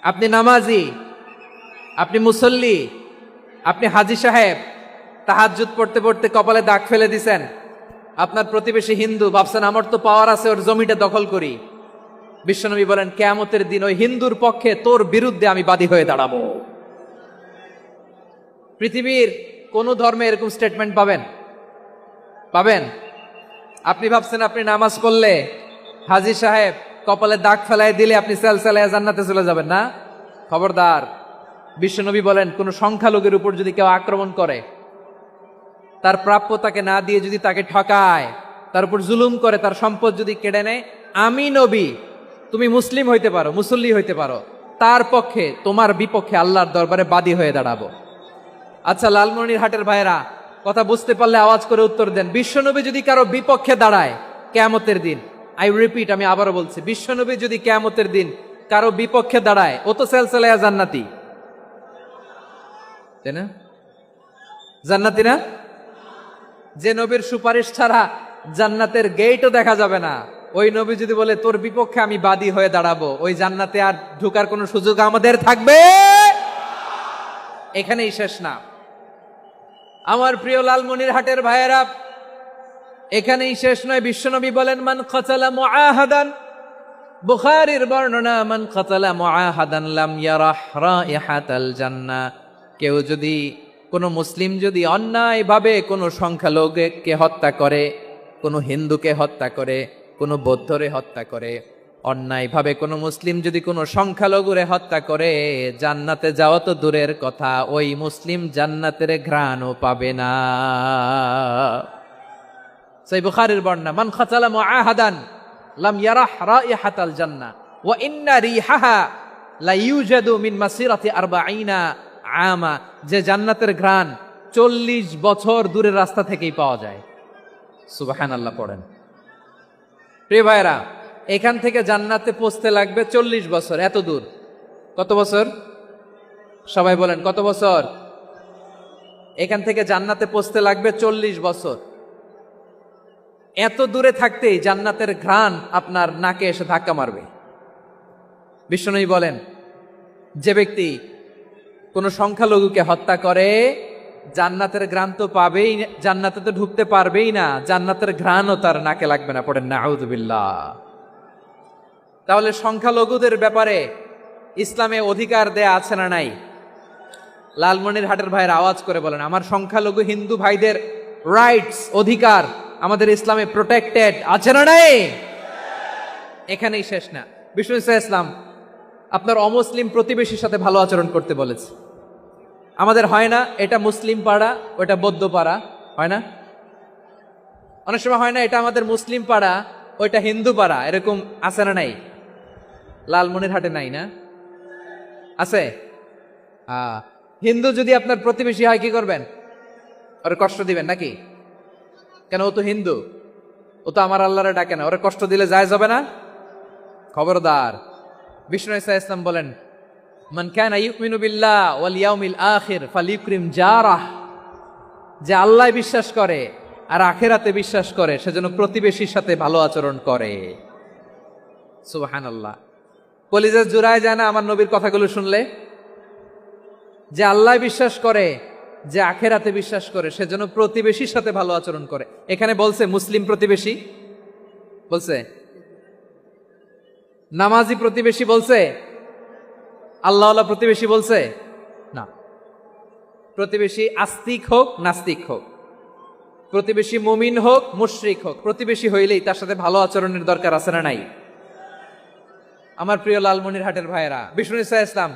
Speaker 1: আপনি নামাজি, আপনি মুসল্লি, আপনি হাজী সাহেব, তাহাজ্জুদ পড়তে পড়তে কপালে দাগ ফেলে দিছেন, আপনার প্রতিবেশী হিন্দু, ভাবছেন আমার তো পাওয়ার আছে, ওর জমিটা দখল করি। বিশ্বনবী বলেন কিয়ামতের দিন ওই হিন্দুর পক্ষে তোর বিরুদ্ধে আমি বাদী হয়ে দাঁড়াবো। পৃথিবীর কোন ধর্মে এরকম স্টেটমেন্ট পাবেন? পাবেন? আপনি ভাবছেন আপনি নামাজ পড়লে হাজী সাহেব কপালে দাগ ফেলাই দিলে আপনি সেলসেলায় জান্নাতে চলে যাবেন না? খবরদার। বিশ্বনবী বলেন কোন সংখ্যালঘুর উপর যদি কেউ আক্রমণ করে, তার প্রাপ্য তাকে না দিয়ে যদি তাকে ঠকায়, তার উপর জুলুম করে, তার সম্পদ যদি কেড়ে নেয়, আমি নবী, তুমি মুসলিম হইতে পারো, মুসল্লি হইতে পারো, তার পক্ষে তোমার বিপক্ষে আল্লাহর দরবারে বাদী হয়ে দাঁড়াবো। আচ্ছা লালমনিরহাটের ভাইরা, কথা বুঝতে পারলে আওয়াজ করে উত্তর দেন। বিশ্বনবী যদি কারো বিপক্ষে দাঁড়ায় কিয়ামতের দিন, আই রিপিট, আমি আবারও বলছি, বিশ্বনবী যদি কিয়ামতের দিন কারো বিপক্ষে দাঁড়ায়, ও তো সেলসেলায়া জান্নাতি, তাই না? জান্নাতি না? যে নবীর সুপারিশ ছাড়া জান্নাতের গেটও দেখা যাবে না, ওই নবী যদি বলে তোর বিপক্ষে আমি বাদী হয়ে দাঁড়াবো, ওই জান্নাতে আর ঢোকার কোনো সুযোগ আমাদের থাকবে? এখানেই শেষ না আমার প্রিয় লালমনিরহাটের ভাইয়েরা, এখানেই শেষ নয়। বিশ্বনবী বলেন মান কাতালা মুআহাদান, বুখারীর বর্ণনা, মান কাতালা মুআহাদান লাম ইয়ারাহ রাইহাতাল জান্নাহ। কেউ যদি, কোন মুসলিম যদি অন্যায়ভাবে কোনো সংখ্যালঘুকে হত্যা করে, কোনো হিন্দুকে হত্যা করে, কোনো বৌদ্ধরে হত্যা করে, অন্যায়ভাবে কোনো মুসলিম যদি কোনো সংখ্যালঘুরে হত্যা করে, জান্নাতে যাওয়া তো দূরের কথা, ওই মুসলিম জান্নাতের ঘ্রাণও পাবে না। সহিহ বুখারীর বর্ণনা, মান কাতালা মুআহাদান লাম ইয়ারাহ রাইহাতাল জান্নাহ ওয়া ইন্না রিহাহা লা ইউজাদু মিন মাসিরাতি 40 আমা। যে জান্নাতের ঘ্রাণ 40 বছর দূরের রাস্তা থেকেই পাওয়া যায়। সুবহানাল্লাহ পড়েন। প্রিয় ভাইরা, এখান থেকে জান্নাতে পৌঁছতে লাগবে 40 বছর। এত দূর, কত বছর? সবাই বলেন কত বছর? এখান থেকে জান্নাতে পৌঁছতে লাগবে 40 বছর। এত দূরে থাকতেই জান্নাতের ঘ্রাণ আপনার নাকে এসে ধাক্কা মারবে। বিশ্বনবী বলেন যে ব্যক্তি কোন সংখ্যালঘুকে হত্যা করে, জান্নাতের ঘ্রাণ তো পাবেই, জান্নাতে তো ঢুকতে পারবেই না, জান্নাতের ঘ্রাণও তার নাকে লাগবে না। পড়েন নাউযুবিল্লাহ। তাহলে সংখ্যালঘুদের ব্যাপারে ইসলামে অধিকার দেয়া আছে না নাই? লালমনিরহাটের ভাইয়ের আওয়াজ করে বলেন, আমার সংখ্যালঘু হিন্দু ভাইদের রাইটস, অধিকার আমাদের ইসলামে প্রোটেক্টেড আছে না নাই? এখানেই শেষ না। বিষ্ণু ইসলাম আপনার অমুসলিম প্রতিবেশীর সাথে ভালো আচরণ করতে বলেছে। আমাদের হয় না এটা মুসলিম পাড়া, ওটা বৌদ্ধ পাড়া, হয় না? অনেক সময় হয় না এটা আমাদের মুসলিম পাড়া, ওইটা হিন্দু পাড়া, এরকম আছে না নাই? লালমনিরহাটে নাই না? আছে? হিন্দু যদি আপনার প্রতিবেশী হয় কি করবেন? ওরে কষ্ট দিবেন নাকি? কেন? ও তো হিন্দু, ও তো আমার আল্লাহরে ডাকে না, ওরে কষ্ট দিলে যায় যাবে না? খবরদার। বিষ্ণু ইসলাম বলেন মান কানা ইউমিনু বিল্লাহ ওয়াল ইয়াউমিল আখির ফালিউকরিম জারাহ। যে আল্লাহ বিশ্বাস করে আর আখিরাতে বিশ্বাস করে, সেজন্য প্রতিবেশীর সাথে ভালো আচরণ করে। সুবহানাল্লাহ। কলিজা জুড়ায় যায় না আমার নবীর কথাগুলো শুনলে? যে আল্লাহ বিশ্বাস করে, যে আখিরাতে বিশ্বাস করে, সেজন্য প্রতিবেশীর সাথে ভালো আচরণ করে। এখানে বলছে মুসলিম প্রতিবেশী বলছে, নামাজি প্রতিবেশী বলছে, আল্লাহওয়ালা প্রতিবেশী বলছে না। প্রতিবেশী আস্তিক হোক নাস্তিক হোক, প্রতিবেশী মুমিন হোক মুশরিক হোক, প্রতিবেশী হইলেই তার সাথে ভালো আচরণের দরকার আছে না নাই? আমার প্রিয় লালমনিরহাটের ভাইয়েরা, বিষ্ণু ইসলাম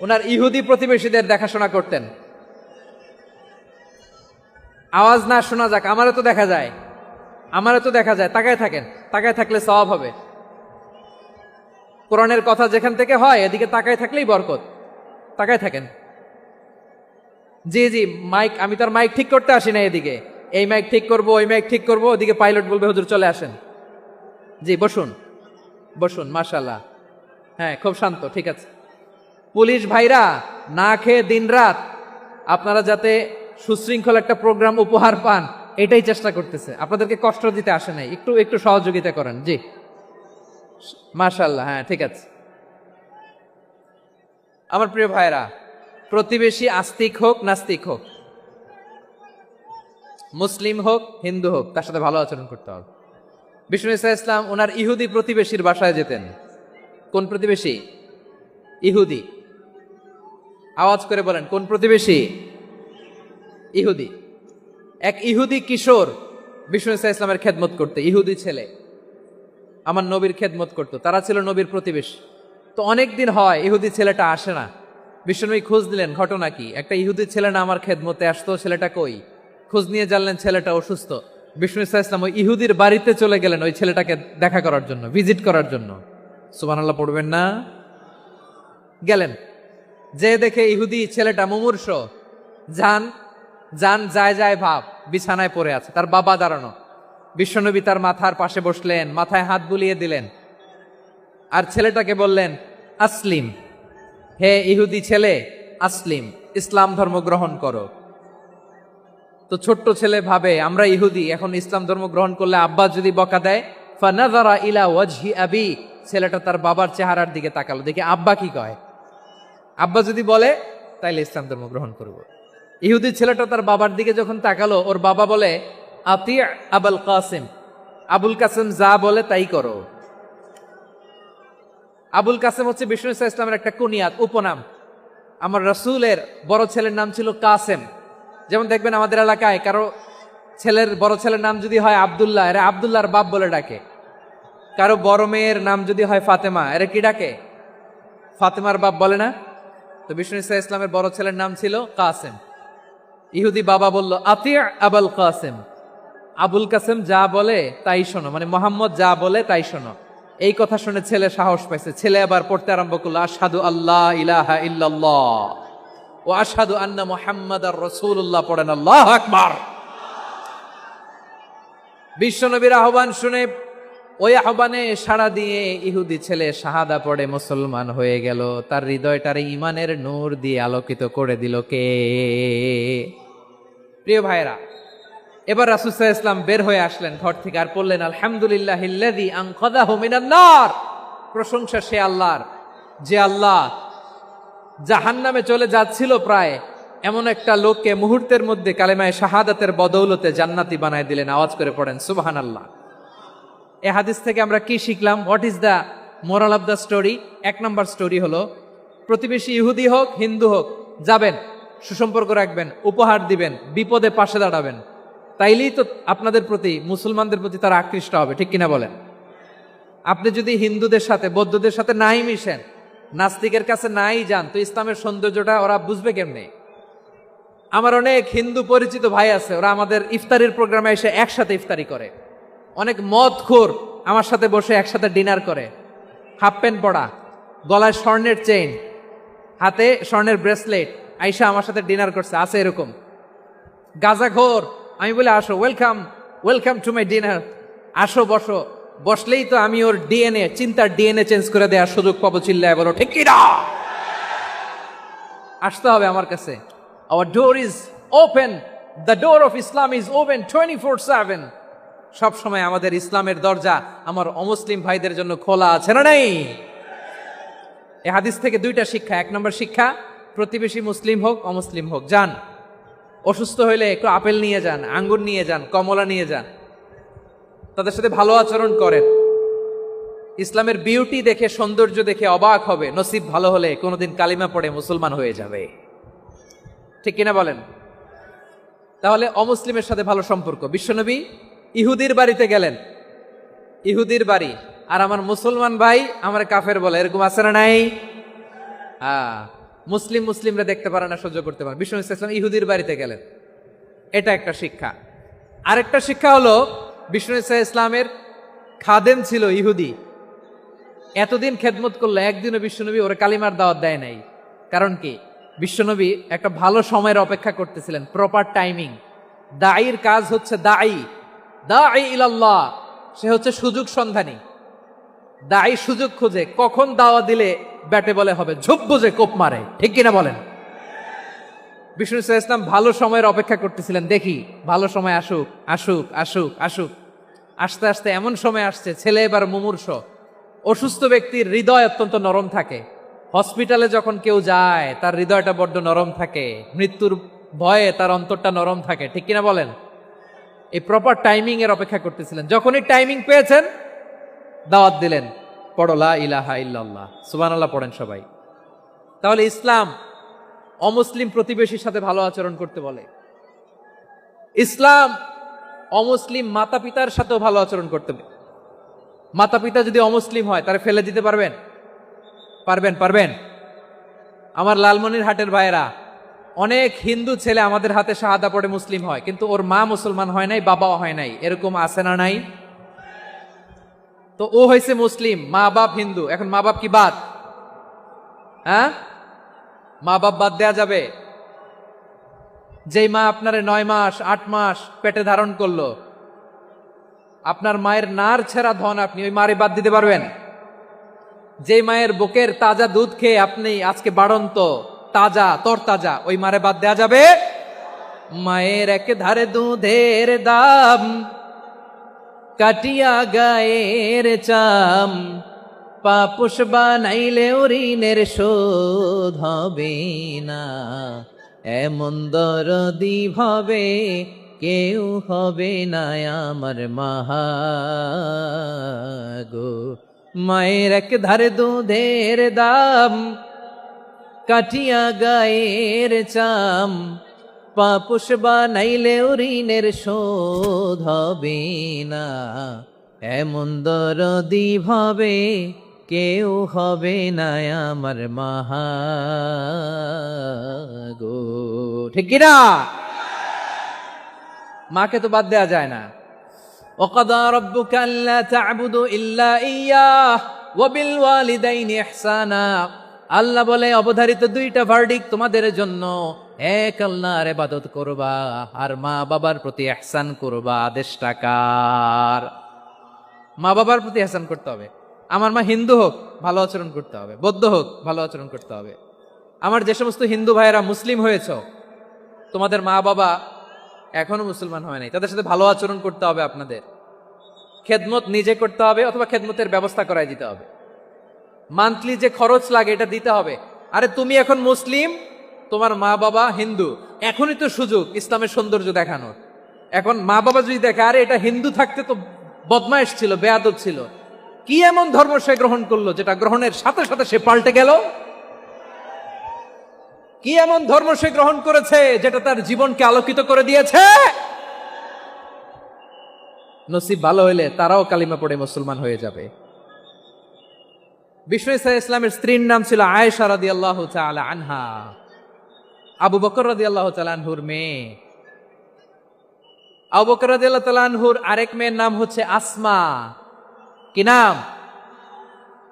Speaker 1: ওনার ইহুদি প্রতিবেশীদের দেখাশোনা করতেন। আওয়াজ না শোনা যাক, আমারও তো দেখা যায়, আমারও তো দেখা যায়। তাকায় থাকেন, তাকায় থাকলে সওয়াব হবে। কোরআনের কথা যেখান থেকে হয় এদিকে তাকায় থাকলেই বরকত। তাকায় থাকেন। জি জি, মাইক, আমি তার মাইক ঠিক করতে আসি না এদিকে, এই মাইক ঠিক করব, ওই মাইক ঠিক করব, ওদিকে পাইলট বলবে হুজুর চলে আসেন। জি বসুন, বসুন, মাশাআল্লাহ। হ্যাঁ খুব শান্ত, ঠিক আছে। পুলিশ ভাইরা না খেয়ে দিনরাত আপনারা যাতে সুশৃঙ্খল একটা প্রোগ্রাম উপহার পান এটাই চেষ্টা করতেছে, আপনাদেরকে কষ্ট দিতে আসে নাই, একটু একটু সহযোগিতা করেন। জি মাশাআল্লাহ, হ্যাঁ ঠিক আছে। আমার প্রিয় ভাইরা, প্রতিবেশী আস্তিক হোক নাস্তিক হোক, মুসলিম হোক হিন্দু হোক, তার সাথে ভালো আচরণ করতে হবে। বিষ্ণু ঈসা ইসলাম ওনার ইহুদি প্রতিবেশীর বাসায় যেতেন। কোন প্রতিবেশী? ইহুদি। আওয়াজ করে বলেন, কোন প্রতিবেশী? ইহুদি। এক ইহুদি কিশোর বিষ্ণু ঈসা ইসলামের খেদমত করতে, ইহুদি ছেলে আমার নবীর খেদমত করতো, তারা ছিল নবীর প্রতিবেশী। তো অনেক দিন হয় ইহুদি ছেলেটা আসে না। বিষ্ণুনবী খোঁজ দিলেন, ঘটনা কি? একটা ইহুদি ছেলে না আমার খেদমতে আসতো, ছেলেটা কই? খোঁজ নিয়ে জানলেন ছেলেটা অসুস্থ। বিষ্ণু ঈসা ইসলাম ওই ইহুদির বাড়িতে চলে গেলেন ওই ছেলেটাকে দেখা করার জন্য, ভিজিট করার জন্য। সুবহানাল্লাহ পড়বেন না? গেলেন, যে দেখে ইহুদি ছেলেটা মুমূর্ষ, যান যান যায় যায় ভাব, বিছানায় পড়ে আছে, তার বাবা দাঁড়ানো। বিশ্বনবী তার মাথার পাশে বসলেন, মাথায় হাত বুলিয়ে দিলেন, আর ছেলেটাকে বললেন আসলিম, হে ইহুদি ছেলে আসলিম, ইসলাম ধর্ম গ্রহণ করো। তো ছোট্ট ছেলে ভাবে আমরা ইহুদি, এখন ইসলাম ধর্ম গ্রহণ করলে আব্বা যদি বকা দেয়, ফানাযারা ইলা ওয়াজহি আবি, ছেলেটা তার বাবার চেহারার দিকে তাকালো, দেখি আব্বা কি কয়। আব্বা যদি বলে তাইলে ইসলাম ধর্ম গ্রহণ করব। ইহুদি ছেলেটা তার বাবার দিকে যখন তাকালো, ওর বাবা বলে আতি আবুল কাসিম, আবুল কাসিম যা বলে তাই করো। আবুল কাসিম হচ্ছে বিষ্ণু ঈসা ইসলামের একটা কুনিয়াত, উপনাম। আমার রাসূলের বড় ছেলের নাম ছিল কাসেম। যেমন দেখবেন আমাদের এলাকায় কারো ছেলের বড় ছেলের নাম যদি হয় আব্দুল্লাহ, এরা আব্দুল্লাহর বাপ বলে ডাকে। কারো বড় মেয়ের নাম যদি হয় ফাতেমা, এরা কি ডাকে? ফাতেমার বাপ বলে না? তো বিষ্ণু ঈসা ইসলামের বড় ছেলের নাম ছিল কাসেম। ইহুদি বাবা বলল আতি আবুল কাসেম, আবুল কাসেম যা বলে তাই শোনো, মানে মোহাম্মদ যা বলে তাই শোনো। এই কথা শুনে ছেলে সাহস পাইছে, ছেলে আবার পড়তে আরম্ভ করলো আশহাদু আল্লাহ ইলাহা ইল্লাল্লাহ ওয়া আশহাদু আন্না মুহাম্মাদার রাসূলুল্লাহ, পড়েন আল্লাহু আকবার। বিশ্বনবীর আহ্বান শুনে ওই আহ্বানে সাড়া দিয়ে ইহুদি ছেলে শাহাদা পড়ে মুসলমান হয়ে গেল। তার হৃদয়টারে ইমানের নূর দিয়ে আলোকিত করে দিল কে? প্রিয় ভাইরা, এবার রাসূল সাল্লাল্লাহু আলাইহি ওয়াসাল্লাম বের হয়ে আসলেন ঘর থেকে, আর বললেন আলহামদুলিল্লাহিল্লাযী আনকাযাহু মিনান নার, প্রশংসা সে আল্লাহর যে আল্লাহ জাহান্নামে চলে যাচ্ছিল প্রায় এমন একটা লোককে মুহূর্তের মধ্যে কালেমায়ে শাহাদাতের বদৌলতে জান্নাতি বানায় দিলেন। আওয়াজ করে পড়েন সুবহানাল্লাহ। এই হাদিস থেকে আমরা কি শিখলাম? What is the moral of the story? এক নম্বর স্টোরি হলো, প্রতিবেশী ইহুদি হোক হিন্দু হোক, যাবেন, সুসম্পর্ক রাখবেন, উপহার দিবেন, বিপদে পাশে দাঁড়াবেন, তাইলেই তো আপনাদের প্রতি, মুসলমানদের প্রতি তারা আকৃষ্ট হবে, ঠিক কিনা বলেন? আপনি যদি হিন্দুদের সাথে বৌদ্ধদের সাথে নাই মিশেন, নাস্তিকের কাছে নাই যান, তো ইসলামের সৌন্দর্যটা ওরা বুঝবে কেমনে? আমার অনেক হিন্দু পরিচিত ভাই আছে, ওরা আমাদের ইফতারির প্রোগ্রামে এসে একসাথে ইফতারি করে। অনেক মদখোর আমার সাথে বসে একসাথে ডিনার করে, হাফ প্যান্ট পরা, গলায় স্বর্ণের চেইন, হাতে স্বর্ণের ব্রেসলেট, আইসা আমার সাথে ডিনার করছে, আছে এরকম। গাঁজাখোর, আমি বলি আসো, welcome welcome to my dinner, আসো বসো, বসলেই তো আমি ওর ডিএনএ, চিন্তার ডিএনএ চেঞ্জ করে দেওয়ার সুযোগ পাবো। চিল্লায় বলো ঠিক কিনা? আসতে হবে আমার কাছে। Hour door is open, the door of Islam is open 24/7। সব সময় আমাদের ইসলামের দরজা আমার অমুসলিম ভাইদের জন্য খোলা আছে না নেই? এই হাদিস থেকে দুইটা শিক্ষা। এক নম্বর শিক্ষা, প্রতিবেশী মুসলিম হোক অমুসলিম হোক, যান, অসুস্থ হইলে একটু আপেল নিয়ে যান, আঙ্গুর নিয়ে যান, কমলা নিয়ে যান, তাদের সাথে ভালো আচরণ করেন। ইসলামের বিউটি দেখে, সৌন্দর্য দেখে অবাক হবে, নসিব ভালো হলে কোনোদিন কালিমা পড়ে মুসলমান হয়ে যাবে, ঠিক কিনা বলেন? তাহলে অমুসলিমের সাথে ভালো সম্পর্ক। বিশ্বনবী ইহুদির বাড়িতে গেলেন, ইহুদির বাড়ি, আর আমার মুসলমান ভাই আমার কাফের বলে, এরকম আছে না নাই? মুসলিম মুসলিমরা দেখতে পারে না, সহ্য করতে পারে। বিষ্ণু ইসলাম ইহুদির বাড়িতে গেলেন, এটা একটা শিক্ষা। আরেকটা শিক্ষা হলো, বিষ্ণু ইসলামের খাদেম ছিল ইহুদি, এতদিন খেদমত করলো, একদিনও বিশ্বনবী ওরা কালিমার দাওয়াত দেয় নাই। কারণ কি? বিশ্বনবী একটা ভালো সময়ের অপেক্ষা করতেছিলেন, প্রপার টাইমিং। দাঈর কাজ হচ্ছে দাঈ ইলাল্লাহ, সে হচ্ছে সুযোগ সন্ধানী। দাঈ সুযোগ খোঁজে, কখন দাওয়া দিলে ব্যাটে বলে হবে, ঝুব্বু যে কোপ মারে, ঠিক কিনা বলেন? বিষ্ণু ইসলাম ভালো সময়ের অপেক্ষা করতেছিলেন, দেখি ভালো সময় আসুক আসুক আসুক আসুক। আস্তে আস্তে এমন সময় আসছে, ছেলে এবার মুমূর্ষ। অসুস্থ ব্যক্তির হৃদয় অত্যন্ত নরম থাকে। হসপিটালে যখন কেউ যায় তার হৃদয়টা বড্ড নরম থাকে, মৃত্যুর ভয়ে তার অন্তরটা নরম থাকে, ঠিক কিনা বলেন? এই প্রপার টাইমিং এর অপেক্ষা করতেছিলেন। যখনই টাইমিং পেয়েছেন দাওয়াত দিলেন, পড়ো লা ইলাহা ইল্লাল্লাহ, সুবহানাল্লাহ পড়েন সবাই। তাহলে ইসলাম অমুসলিম প্রতিবেশীর সাথে ভালো আচরণ করতে বলে। ইসলাম অমুসলিম মাতা পিতার সাথেও ভালো আচরণ করতে বলে। মাতা পিতা যদি অমুসলিম হয় তারা ফেলে দিতে পারবেন? পারবেন? পারবেন? আমার লালমনির হাটের ভাইয়েরা, অনেক হিন্দু ছেলে আমাদের হাতে শাহাদা পড়ে মুসলিম হয়, কিন্তু ওর মা মুসলমান হয় নাই, বাবাও হয় নাই, এরকম আছে না নাই? তো ও হয়েছে মুসলিম, মা বাপ হিন্দু, এখন মা বাপ কি বাদ? হ্যাঁ, মা বাপ বাদ দেয়া যাবে? যেই মা আপনারে 9 মাস 8 মাস পেটে ধারণ করলো, আপনার মায়ের নার ছেঁড়া ধন, আপনি ওই মারে বাদ দিতে পারবেন? যে মায়ের বুকের তাজা দুধ খেয়ে আপনি আজকে বাড়ন্ত তাজা তরতাজা, ওই মারে বাদ দেয়া যাবে? মায়ের এক ধারে দুধের দাম, কাটিয়া গায়ের চাম, পাপুষ বানাইলেও ঋণের শোধ হবে না, এমন দরদি ভাবে কেউ হবে না আমার মাগো। মায়ের এক ধারে দুধের দাম, কাটিয়া গায়ের চাম, পাপুষ বানাইলেও ঋণের শোধ হবে না, এমন দরদি ভাবে কেউ হবে না আমার মাগো, ঠিক কিনা? মাকে তো বাদ দেয়া যায় না। وَقَضَى رَبُّكَ أَلَّا تَعْبُدُوا إِلَّا إِيَّاهُ وَبِالْوَالِدَيْنِ إِحْسَانًا। আল্লাহ বলে অবধারিত দুইটা ভার্ডিক্ট তোমাদের জন্য, এক আল্লাহর ইবাদত করবা আর মা বাবার প্রতি ইহসান করবা। আদেশটা কার? মা বাবার প্রতি ইহসান করতে হবে। আমার মা হিন্দু হোক ভালো আচরণ করতে হবে, বৌদ্ধ হোক ভালো আচরণ করতে হবে। আমার যে সমস্ত হিন্দু ভাইয়েরা মুসলিম হয়েছ, তোমাদের মা বাবা এখনো মুসলমান হয় নাই, তাদের সাথে ভালো আচরণ করতে হবে। আপনাদের খেদমত নিজে করতে হবে অথবা খেদমতের ব্যবস্থা করাই দিতে হবে। মান্থলি যে খরচ লাগে এটা দিতে হবে। আরে তুমি এখন মুসলিম, তোমার মা বাবা হিন্দু, এখনই তো সুযোগ ইসলামের সৌন্দর্য দেখানোর। এখন মা বাবা যদি দেখে আরে এটা হিন্দু থাকতে তো বদমাইশ ছিল, বেয়াদব ছিল, কি এমন ধর্ম সে গ্রহণ করলো যেটা গ্রহণের সাথে সাথে সে পাল্টে গেল? কি এমন ধর্ম সে গ্রহণ করেছে যেটা তার জীবনকে আলোকিত করে দিয়েছে? নসিব ভালো হইলে তারাও কালিমা পড়ে মুসলমান হয়ে যাবে। বিষ্ণু ইসলামের স্ত্রীর নাম ছিল আয়েশা রাদিয়াল্লাহু তাআলা আনহা, আবু বকর রাদিয়াল্লাহু তাআলা আনহুর মেয়ে। আবু বকর রাদিয়াল্লাহু তাআলা আনহুর আরেক মেয়ের নাম হচ্ছে আসমা। কি নাম?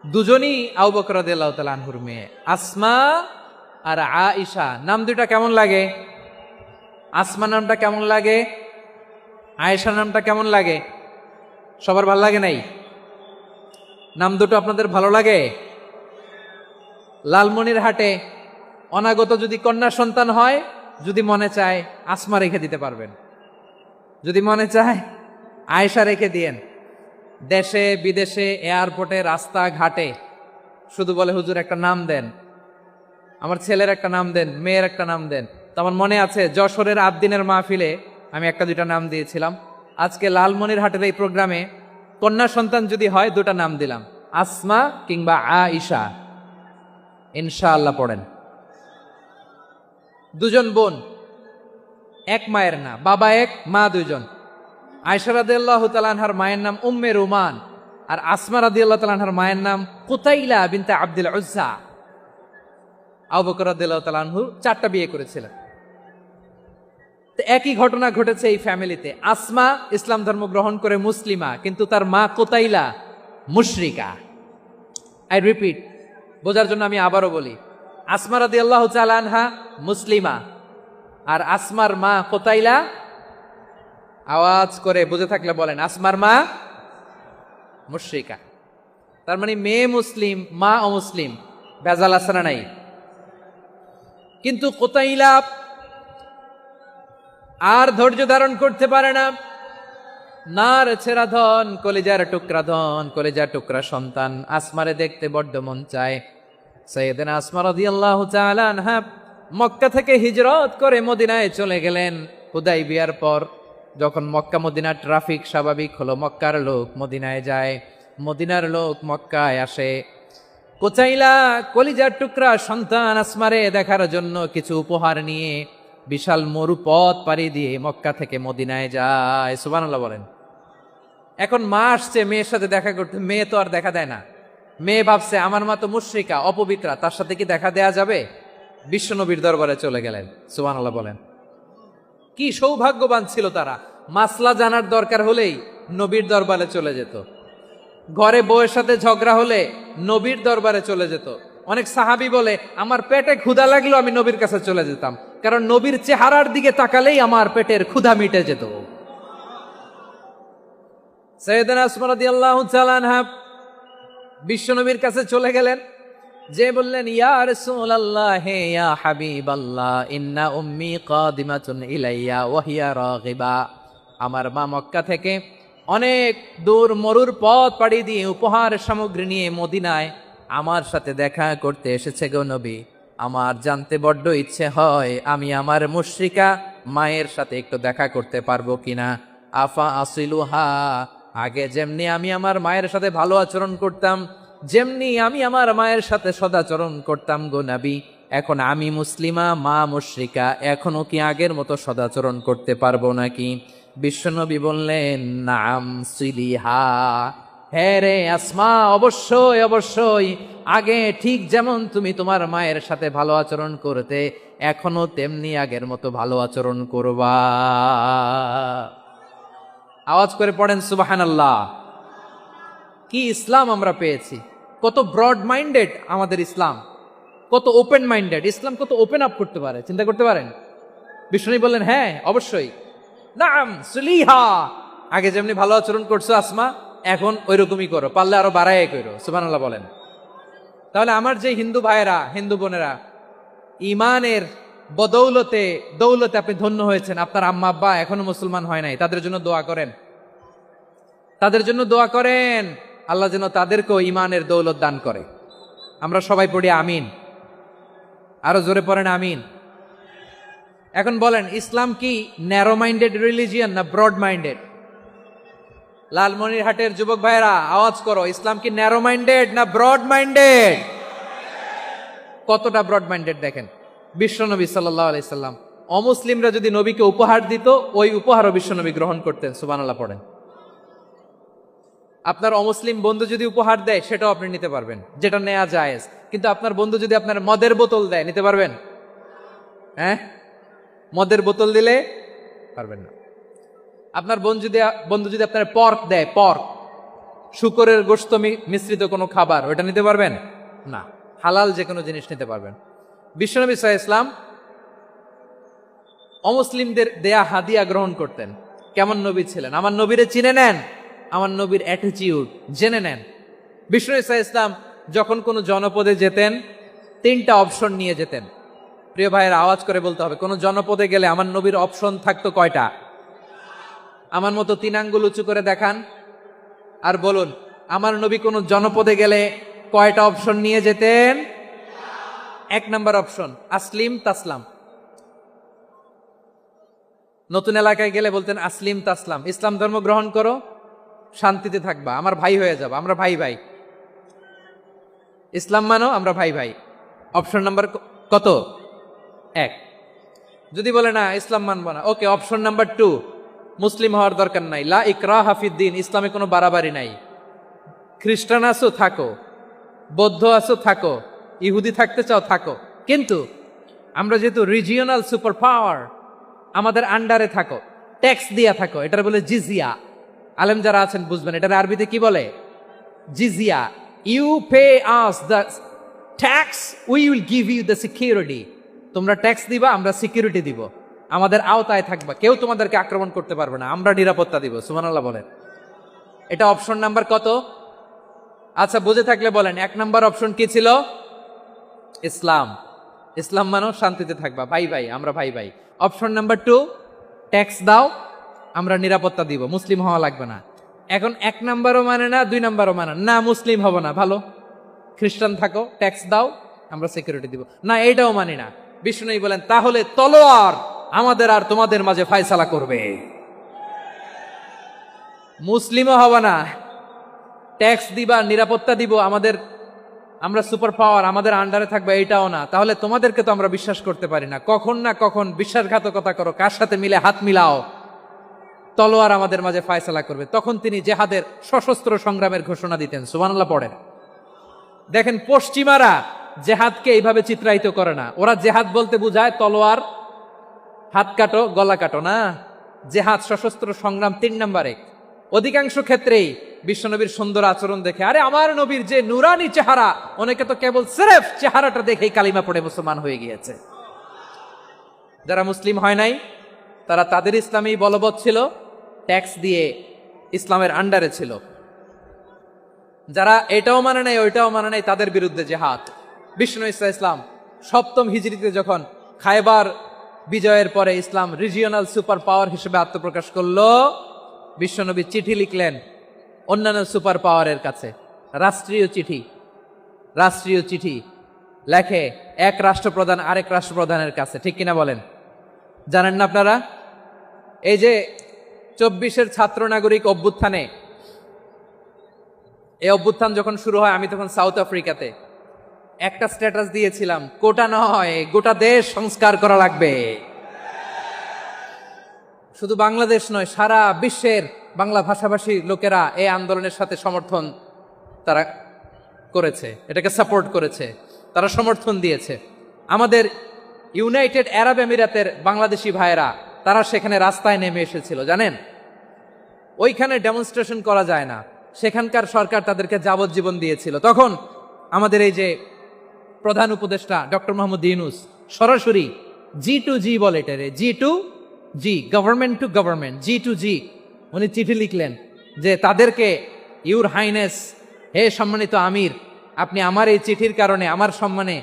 Speaker 1: দুজনই আবু বকর রাদিয়াল্লাহু তাআলা আনহুর মেয়ে, আসমা আর আয়েশা। নাম দুইটা কেমন লাগে? আসমা নামটা কেমন লাগে? আয়েশা নামটা কেমন লাগে? সবার ভালো লাগে নাই? নাম দুটো আপনাদের ভালো লাগে? লালমনির হাটে অনাগত যদি কন্যা সন্তান হয়, যদি মনে চায় আসমা রেখে দিতে পারবেন, যদি মনে চায় আয়েশা রেখে দিয়েন। দেশে বিদেশে এয়ারপোর্টে রাস্তা ঘাটে শুধু বলে হুজুর একটা নাম দেন, আমার ছেলের একটা নাম দেন, মেয়ের একটা নাম দেন। তো আমার মনে আছে যশোরের 8 দিনের মাহফিলে আমি একটা দুইটা নাম দিয়েছিলাম। আজকে লালমনির হাটের এই প্রোগ্রামে কন্যা সন্তান যদি হয় দুটা নাম দিলাম, আসমা কিংবা আয়েশা। ইনশাআল্লাহ পড়েন। দুজন বোন, এক মায়ের না, বাবা এক মা দুইজন। আয়েশা রাদিয়াল্লাহু তাআলা আনহার মায়ের নাম উম্মে রুমান, আর আসমা রাদিয়াল্লাহু তাআলা আনহার মায়ের নাম কুতাইলা বিনতে আব্দুল উজ্জা। আবু বকর রাদিয়াল্লাহু তাআলা আনহু 4টা বিয়ে করেছিলেন। তো একই ঘটনা ঘটেছে এই ফ্যামিলিতে। আসমা ইসলাম ধর্ম গ্রহণ করে মুসলিমা, কিন্তু তার মা কুতাইলা মুশরিকা। আই রিপিট, বোঝার জন্য আমি আবারও বলি, আসমা রাদিয়াল্লাহু তাআলা আনহা মুসলিমা, আর আসমার মা কুতাইলা, আওয়াজ করে বুঝে থাকলে বলেন, আসমার মা মুশরিকা। তার মানে মেয়ে মুসলিম, মা অমুসলিম। ভেজাল আছে না নাই? কিন্তু কুতাইলা আর ধৈর্য ধারণ করতে পারে না। নার ছেড়া ধন, কলিজার টুকরা ধন, কলিজার টুকরা সন্তান আসমারে দেখতে বড্ড মন চায়। সাইয়েদনা আসমা রাদিয়াল্লাহু তাআলা আনহা মক্কা থেকে হিজরত করে মদিনায় চলে গেলেন। হুদাইবিয়ার পর যখন মক্কা মদিনার ট্রাফিক স্বাভাবিক হলো, মক্কার লোক মদিনায় যায়, মদিনার লোক মক্কায় আসে। কোচাইলা কলিজার টুকরা সন্তান আসমারে দেখার জন্য কিছু উপহার নিয়ে বিশাল মরু পথ পাড়ি দিয়ে মক্কা থেকে মদিনায় যায়। সুবহানাল্লাহ বলেন। এখন মা আসছে মেয়ের সাথে দেখা করতে, মেয়ে তো আর দেখা দেয় না। মেয়ে ভাবছে আমার মা তো মুশরিকা, অপবিত্রা, তার সাথে কি দেখা দেয়া যাবে? বিশ্বনবীর দরবারে চলে গেলেন। সুবহানাল্লাহ বলেন। কি সৌভাগ্যবান ছিল তারা, মাসলা জানার দরকার হলেই নবীর দরবারে চলে যেত। ঘরে বউয়ের সাথে ঝগড়া হলে নবীর দরবারে চলে যেত। অনেক সাহাবী বলে আমার পেটে ক্ষুধা লাগলো আমি নবীর কাছে চলে যেতাম, কারণ নবীর চেহারার দিকে তাকালেই আমার পেটের ক্ষুধা মিটে যেত। সাইয়েদনা আসমা রাদিয়াল্লাহু তাআলা আনহা বিশ্বনবীর কাছে চলে গেলেন, যে বললেন ইয়া রাসূলুল্লাহ, হে ইয়া হাবিবাল্লাহ, ইন্না উম্মি কাদিমাতুন ইলাইয়া ওয়া হিয়া রাগিবা। আমার মা মক্কা থেকে অনেক দূর মরুর পথ পাড়ি দিয়ে উপহার সামগ্রী নিয়ে মদিনায় আমার সাথে দেখা করতে এসেছে গো নবী। আমার জানতে বড্ড ইচ্ছে হয় আমি আমার মুশরিকা মায়ের সাথে একটু দেখা করতে পারবো কিনা। আফা আসিলুহা, আগে যেমনি আমি আমার মায়ের সাথে ভালো আচরণ করতাম, যেমনি আমি আমার মায়ের সাথে সদাচরণ করতাম গো নবী, এখন আমি মুসলিমা, মা মুশরিকা, এখনো কি আগের মতো সদাচরণ করতে পারবো নাকি? বিশ্বনবী বললেন নাম সিলিহা, হ্যাঁ রে আসমা, অবশ্যই অবশ্যই, আগে ঠিক যেমন তুমি তোমার মায়ের সাথে ভালো আচরণ করতে, এখনো তেমনি আগের মতো ভালো আচরণ করবা। আওয়াজ করে পড়েন সুবহানাল্লাহ। কি ইসলাম আমরা পেয়েছি! কত ব্রড মাইন্ডেড আমাদের ইসলাম, কত ওপেন মাইন্ডেড ইসলাম, কত ওপেন আপ করতে পারে, চিন্তা করতে পারেন। বিষ্ণু বললেন হ্যাঁ অবশ্যই, নাম সুলিহা, আগে যেমনি ভালো আচরণ করছো আসমা, এখন ওইরকমই করো, পারলে আরো বাড়ায় করো। সুবহানাল্লাহ বলেন। তাহলে আমার যে হিন্দু ভাইয়েরা, হিন্দু বোনেরা, ইমানের বদৌলতে দৌলতে আপনি ধন্য হয়েছেন, আপনার আম্মা আব্বা এখনো মুসলমান হয় নাই, তাদের জন্য দোয়া করেন, তাদের জন্য দোয়া করেন, আল্লাহ যেন তাদেরকেও ইমানের দৌলত দান করে। আমরা সবাই পড়ি আমিন, আরো জোরে পড়েন আমিন। এখন বলেন ইসলাম কি ন্যারো মাইন্ডেড রিলিজিয়ান না ব্রড মাইন্ডেড? লালমনিরহাটের যুবক ভাইরা আওয়াজ করো, ইসলাম কি ন্যারো মাইন্ডেড না ব্রড মাইন্ডেড? কতটা ব্রড মাইন্ডেড দেখেন। বিশ্বনবী সাল্লাল্লাহু আলাইহি সাল্লাম অমুসলিমরা যদি নবীকে উপহার দিত, ওই উপহারও বিশ্বনবী গ্রহণ করতেন। সুবহানাল্লাহ পড়েন। আপনার অমুসলিম বন্ধু যদি উপহার দেয় সেটাও আপনি নিতে পারবেন, যেটা নেওয়া জায়েজ। কিন্তু আপনার বন্ধু যদি আপনার মদের বোতল দেয়, নিতে পারবেন? হ্যাঁ, মদের বোতল দিলে পারবেন না। আপনার বন্ধু যদি আপনার পর্ক দেয়, পর্ক, শুকরের গোশত মিশ্রিত কোনো খাবার, ওটা নিতে পারবেন না। হালাল যে কোনো জিনিস নিতে পারবেন। বিশ্বনবী সাল্লাল্লাহু আলাইহি ওয়াসাল্লাম অমুসলিমদের দেয়া হাদিয়া গ্রহণ করতেন। কেমন নবী ছিলেন, আমার নবীরে চিনে নেন, আমার নবীর অ্যাটিটিউড জেনে নেন। বিশ্বনবী সাল্লাল্লাহু আলাইহি ওয়াসাল্লাম যখন কোনো জনপদে যেতেন, 3টা অপশন নিয়ে যেতেন। প্রিয় ভাইয়ের আওয়াজ করে বলতে হবে, কোন জনপদে গেলে আমার নবীর অপশন থাকতো কয়টা? আমার মতো 3 আঙ্গুল উঁচু করে দেখান আর বলুন, আমার নবী কোন জনপদে গেলে কয়টা অপশন নিয়ে যেতেন? 1 নাম্বার অপশন আসলিম তাসলাম। নতুন এলাকায় গেলে বলতেন আসলিম তাসলাম, ইসলাম ধর্ম গ্রহণ করো, শান্তিতে থাকবা, আমার ভাই হয়ে যাবা, আমরা ভাই ভাই, ইসলাম মানো, আমরা ভাই ভাই। অপশন নাম্বার কত? 1। যদি বলে না ইসলাম মানবো না, ওকে, অপশন নাম্বার 2, মুসলিম হওয়ার দরকার নাই, লা ইকরাহা ফিদ্দিন, ইসলামে কোনো বাড়াবাড়ি নাই। খ্রিস্টান আছো থাকো, বৌদ্ধ আছো থাকো, ইহুদি থাকতে চাও থাকো, কিন্তু আমরা যেহেতু রিজিওনাল সুপার পাওয়ার, আমাদের আন্ডারে থাকো, ট্যাক্স দিয়া থাকো, এটার বলে জিজিয়া। আলেম যারা আছেন বুঝবেন, এটার আরবিতে কি বলে? জিজিয়া। You pay us the tax, we will give you the security. তোমরা ট্যাক্স দিবা, আমরা সিকিউরিটি দিব, আমাদের আওতায় থাকবা, কেউ তোমাদেরকে আক্রমণ করতে পারবে না, আমরা নিরাপত্তা দিব। সুবহানাল্লাহ বলেন। এটা অপশন নাম্বার কত? আচ্ছা বুঝে থাকলে বলেন 1 নাম্বার অপশন কি ছিল? ইসলাম। ইসলাম মানো শান্তিতে থাকবা, ভাই ভাই, আমরা ভাই ভাই। অপশন নাম্বার 2, ট্যাক্স দাও, আমরা নিরাপত্তা দিব, মুসলিম হওয়া লাগবে না। এখন 1 নাম্বারও মানে না, 2 নাম্বারও মানে না, মুসলিম হব না, ভালো খ্রিস্টান থাকো, ট্যাক্স দাও, আমরা সিকিউরিটি দিব না, এইটাও মানি না। বিষ্ণু বলেন তাহলে তলোয়ার আমাদের আর তোমাদের মাঝে ফায়সালা করবে, মুসলিমও হব না, ট্যাক্স দিবা, নিরাপত্তা দিব, আমরা সুপার পাওয়ার, আমাদের আন্ডারে থাকবে, এইটাও না। তাহলে তোমাদেরকে তো আমরা বিশ্বাস করতে পারি না, কখন না কখন বিশ্বাসঘাতকতা করো, কার সাথে মিলে হাত মিলাও, তলোয়ার আমাদের মাঝে ফায়সালা করবে। তখন তিনি জেহাদের সশস্ত্র সংগ্রামের ঘোষণা দিতেন। সুবহানাল্লাহ পড়েন। দেখেন পশ্চিমারা জেহাদকে এইভাবে চিত্রায়িত করে না, ওরা জেহাদ বলতে বুঝায় তলোয়ার, হাত কাটো, গলা কাটো না। জেহাদ সশস্ত্র সংগ্রাম 3 নম্বরে। অধিকাংশ ক্ষেত্রেই বিশ্বনবীর সুন্দর আচরণ দেখে, আরে আমার নবীর যে নুরানি চেহারা, অনেকে তো কেবল সিরেফ চেহারাটা দেখেই কালিমা পড়ে মুসলমান হয়ে গিয়েছে। যারা মুসলিম হয় নাই তারা তাদের ইসলামেই বলবৎ ছিল, ট্যাক্স দিয়ে ইসলামের আন্ডারে ছিল। যারা এটাও মানে নাই ওইটাও মানে নাই, তাদের বিরুদ্ধে জেহাদ। বিষ্ণু ইসলাম 7ম হিজরিতে যখন খায়বার বিজয়ের পরে ইসলাম রিজিওনাল সুপার পাওয়ার হিসেবে আত্মপ্রকাশ করলো, বিশ্বনবী চিঠি লিখলেন অন্যান্য সুপার পাওয়ারের কাছে, রাষ্ট্রীয় চিঠি লেখে এক রাষ্ট্রপ্রধান আরেক রাষ্ট্রপ্রধানের কাছে, ঠিক কিনা বলেন? জানেন না আপনারা? এই যে 24-এর ছাত্র নাগরিক অভ্যুত্থানে, এই অভ্যুত্থান যখন শুরু হয়, আমি তখন সাউথ আফ্রিকাতে, একটা স্ট্যাটাস দিয়েছিলাম, কোটা নয় গোটা দেশ সংস্কার করা লাগবে। শুধু বাংলাদেশ নয়, সারা বিশ্বের বাংলা ভাষাভাষী লোকেরা এই আন্দোলনের সাথে সমর্থন তারা করেছে, এটাকে সাপোর্ট করেছে, তারা সমর্থন দিয়েছে। আমাদের ইউনাইটেড আরব আমিরাতের বাংলাদেশি ভাইয়েরা, তারা সেখানে রাস্তায় নেমে এসেছিল, জানেন? ওইখানে ডেমনস্ট্রেশন করা যায় না, সেখানকার সরকার তাদেরকে যাবজ্জীবন দিয়েছিল। তখন আমাদের এই যে প্রধান উপদেষ্টা ডক্টর মোহাম্মদ ইউনূস সরাসরি G2G বলে, এটারে G2G, government to government, G2G, উনি চিঠি লিখলেন যে তাদেরকে, ইউর হাইনেস, হে সম্মানিত আমির, আপনি আমার এই চিঠির কারণে আমার সম্মানে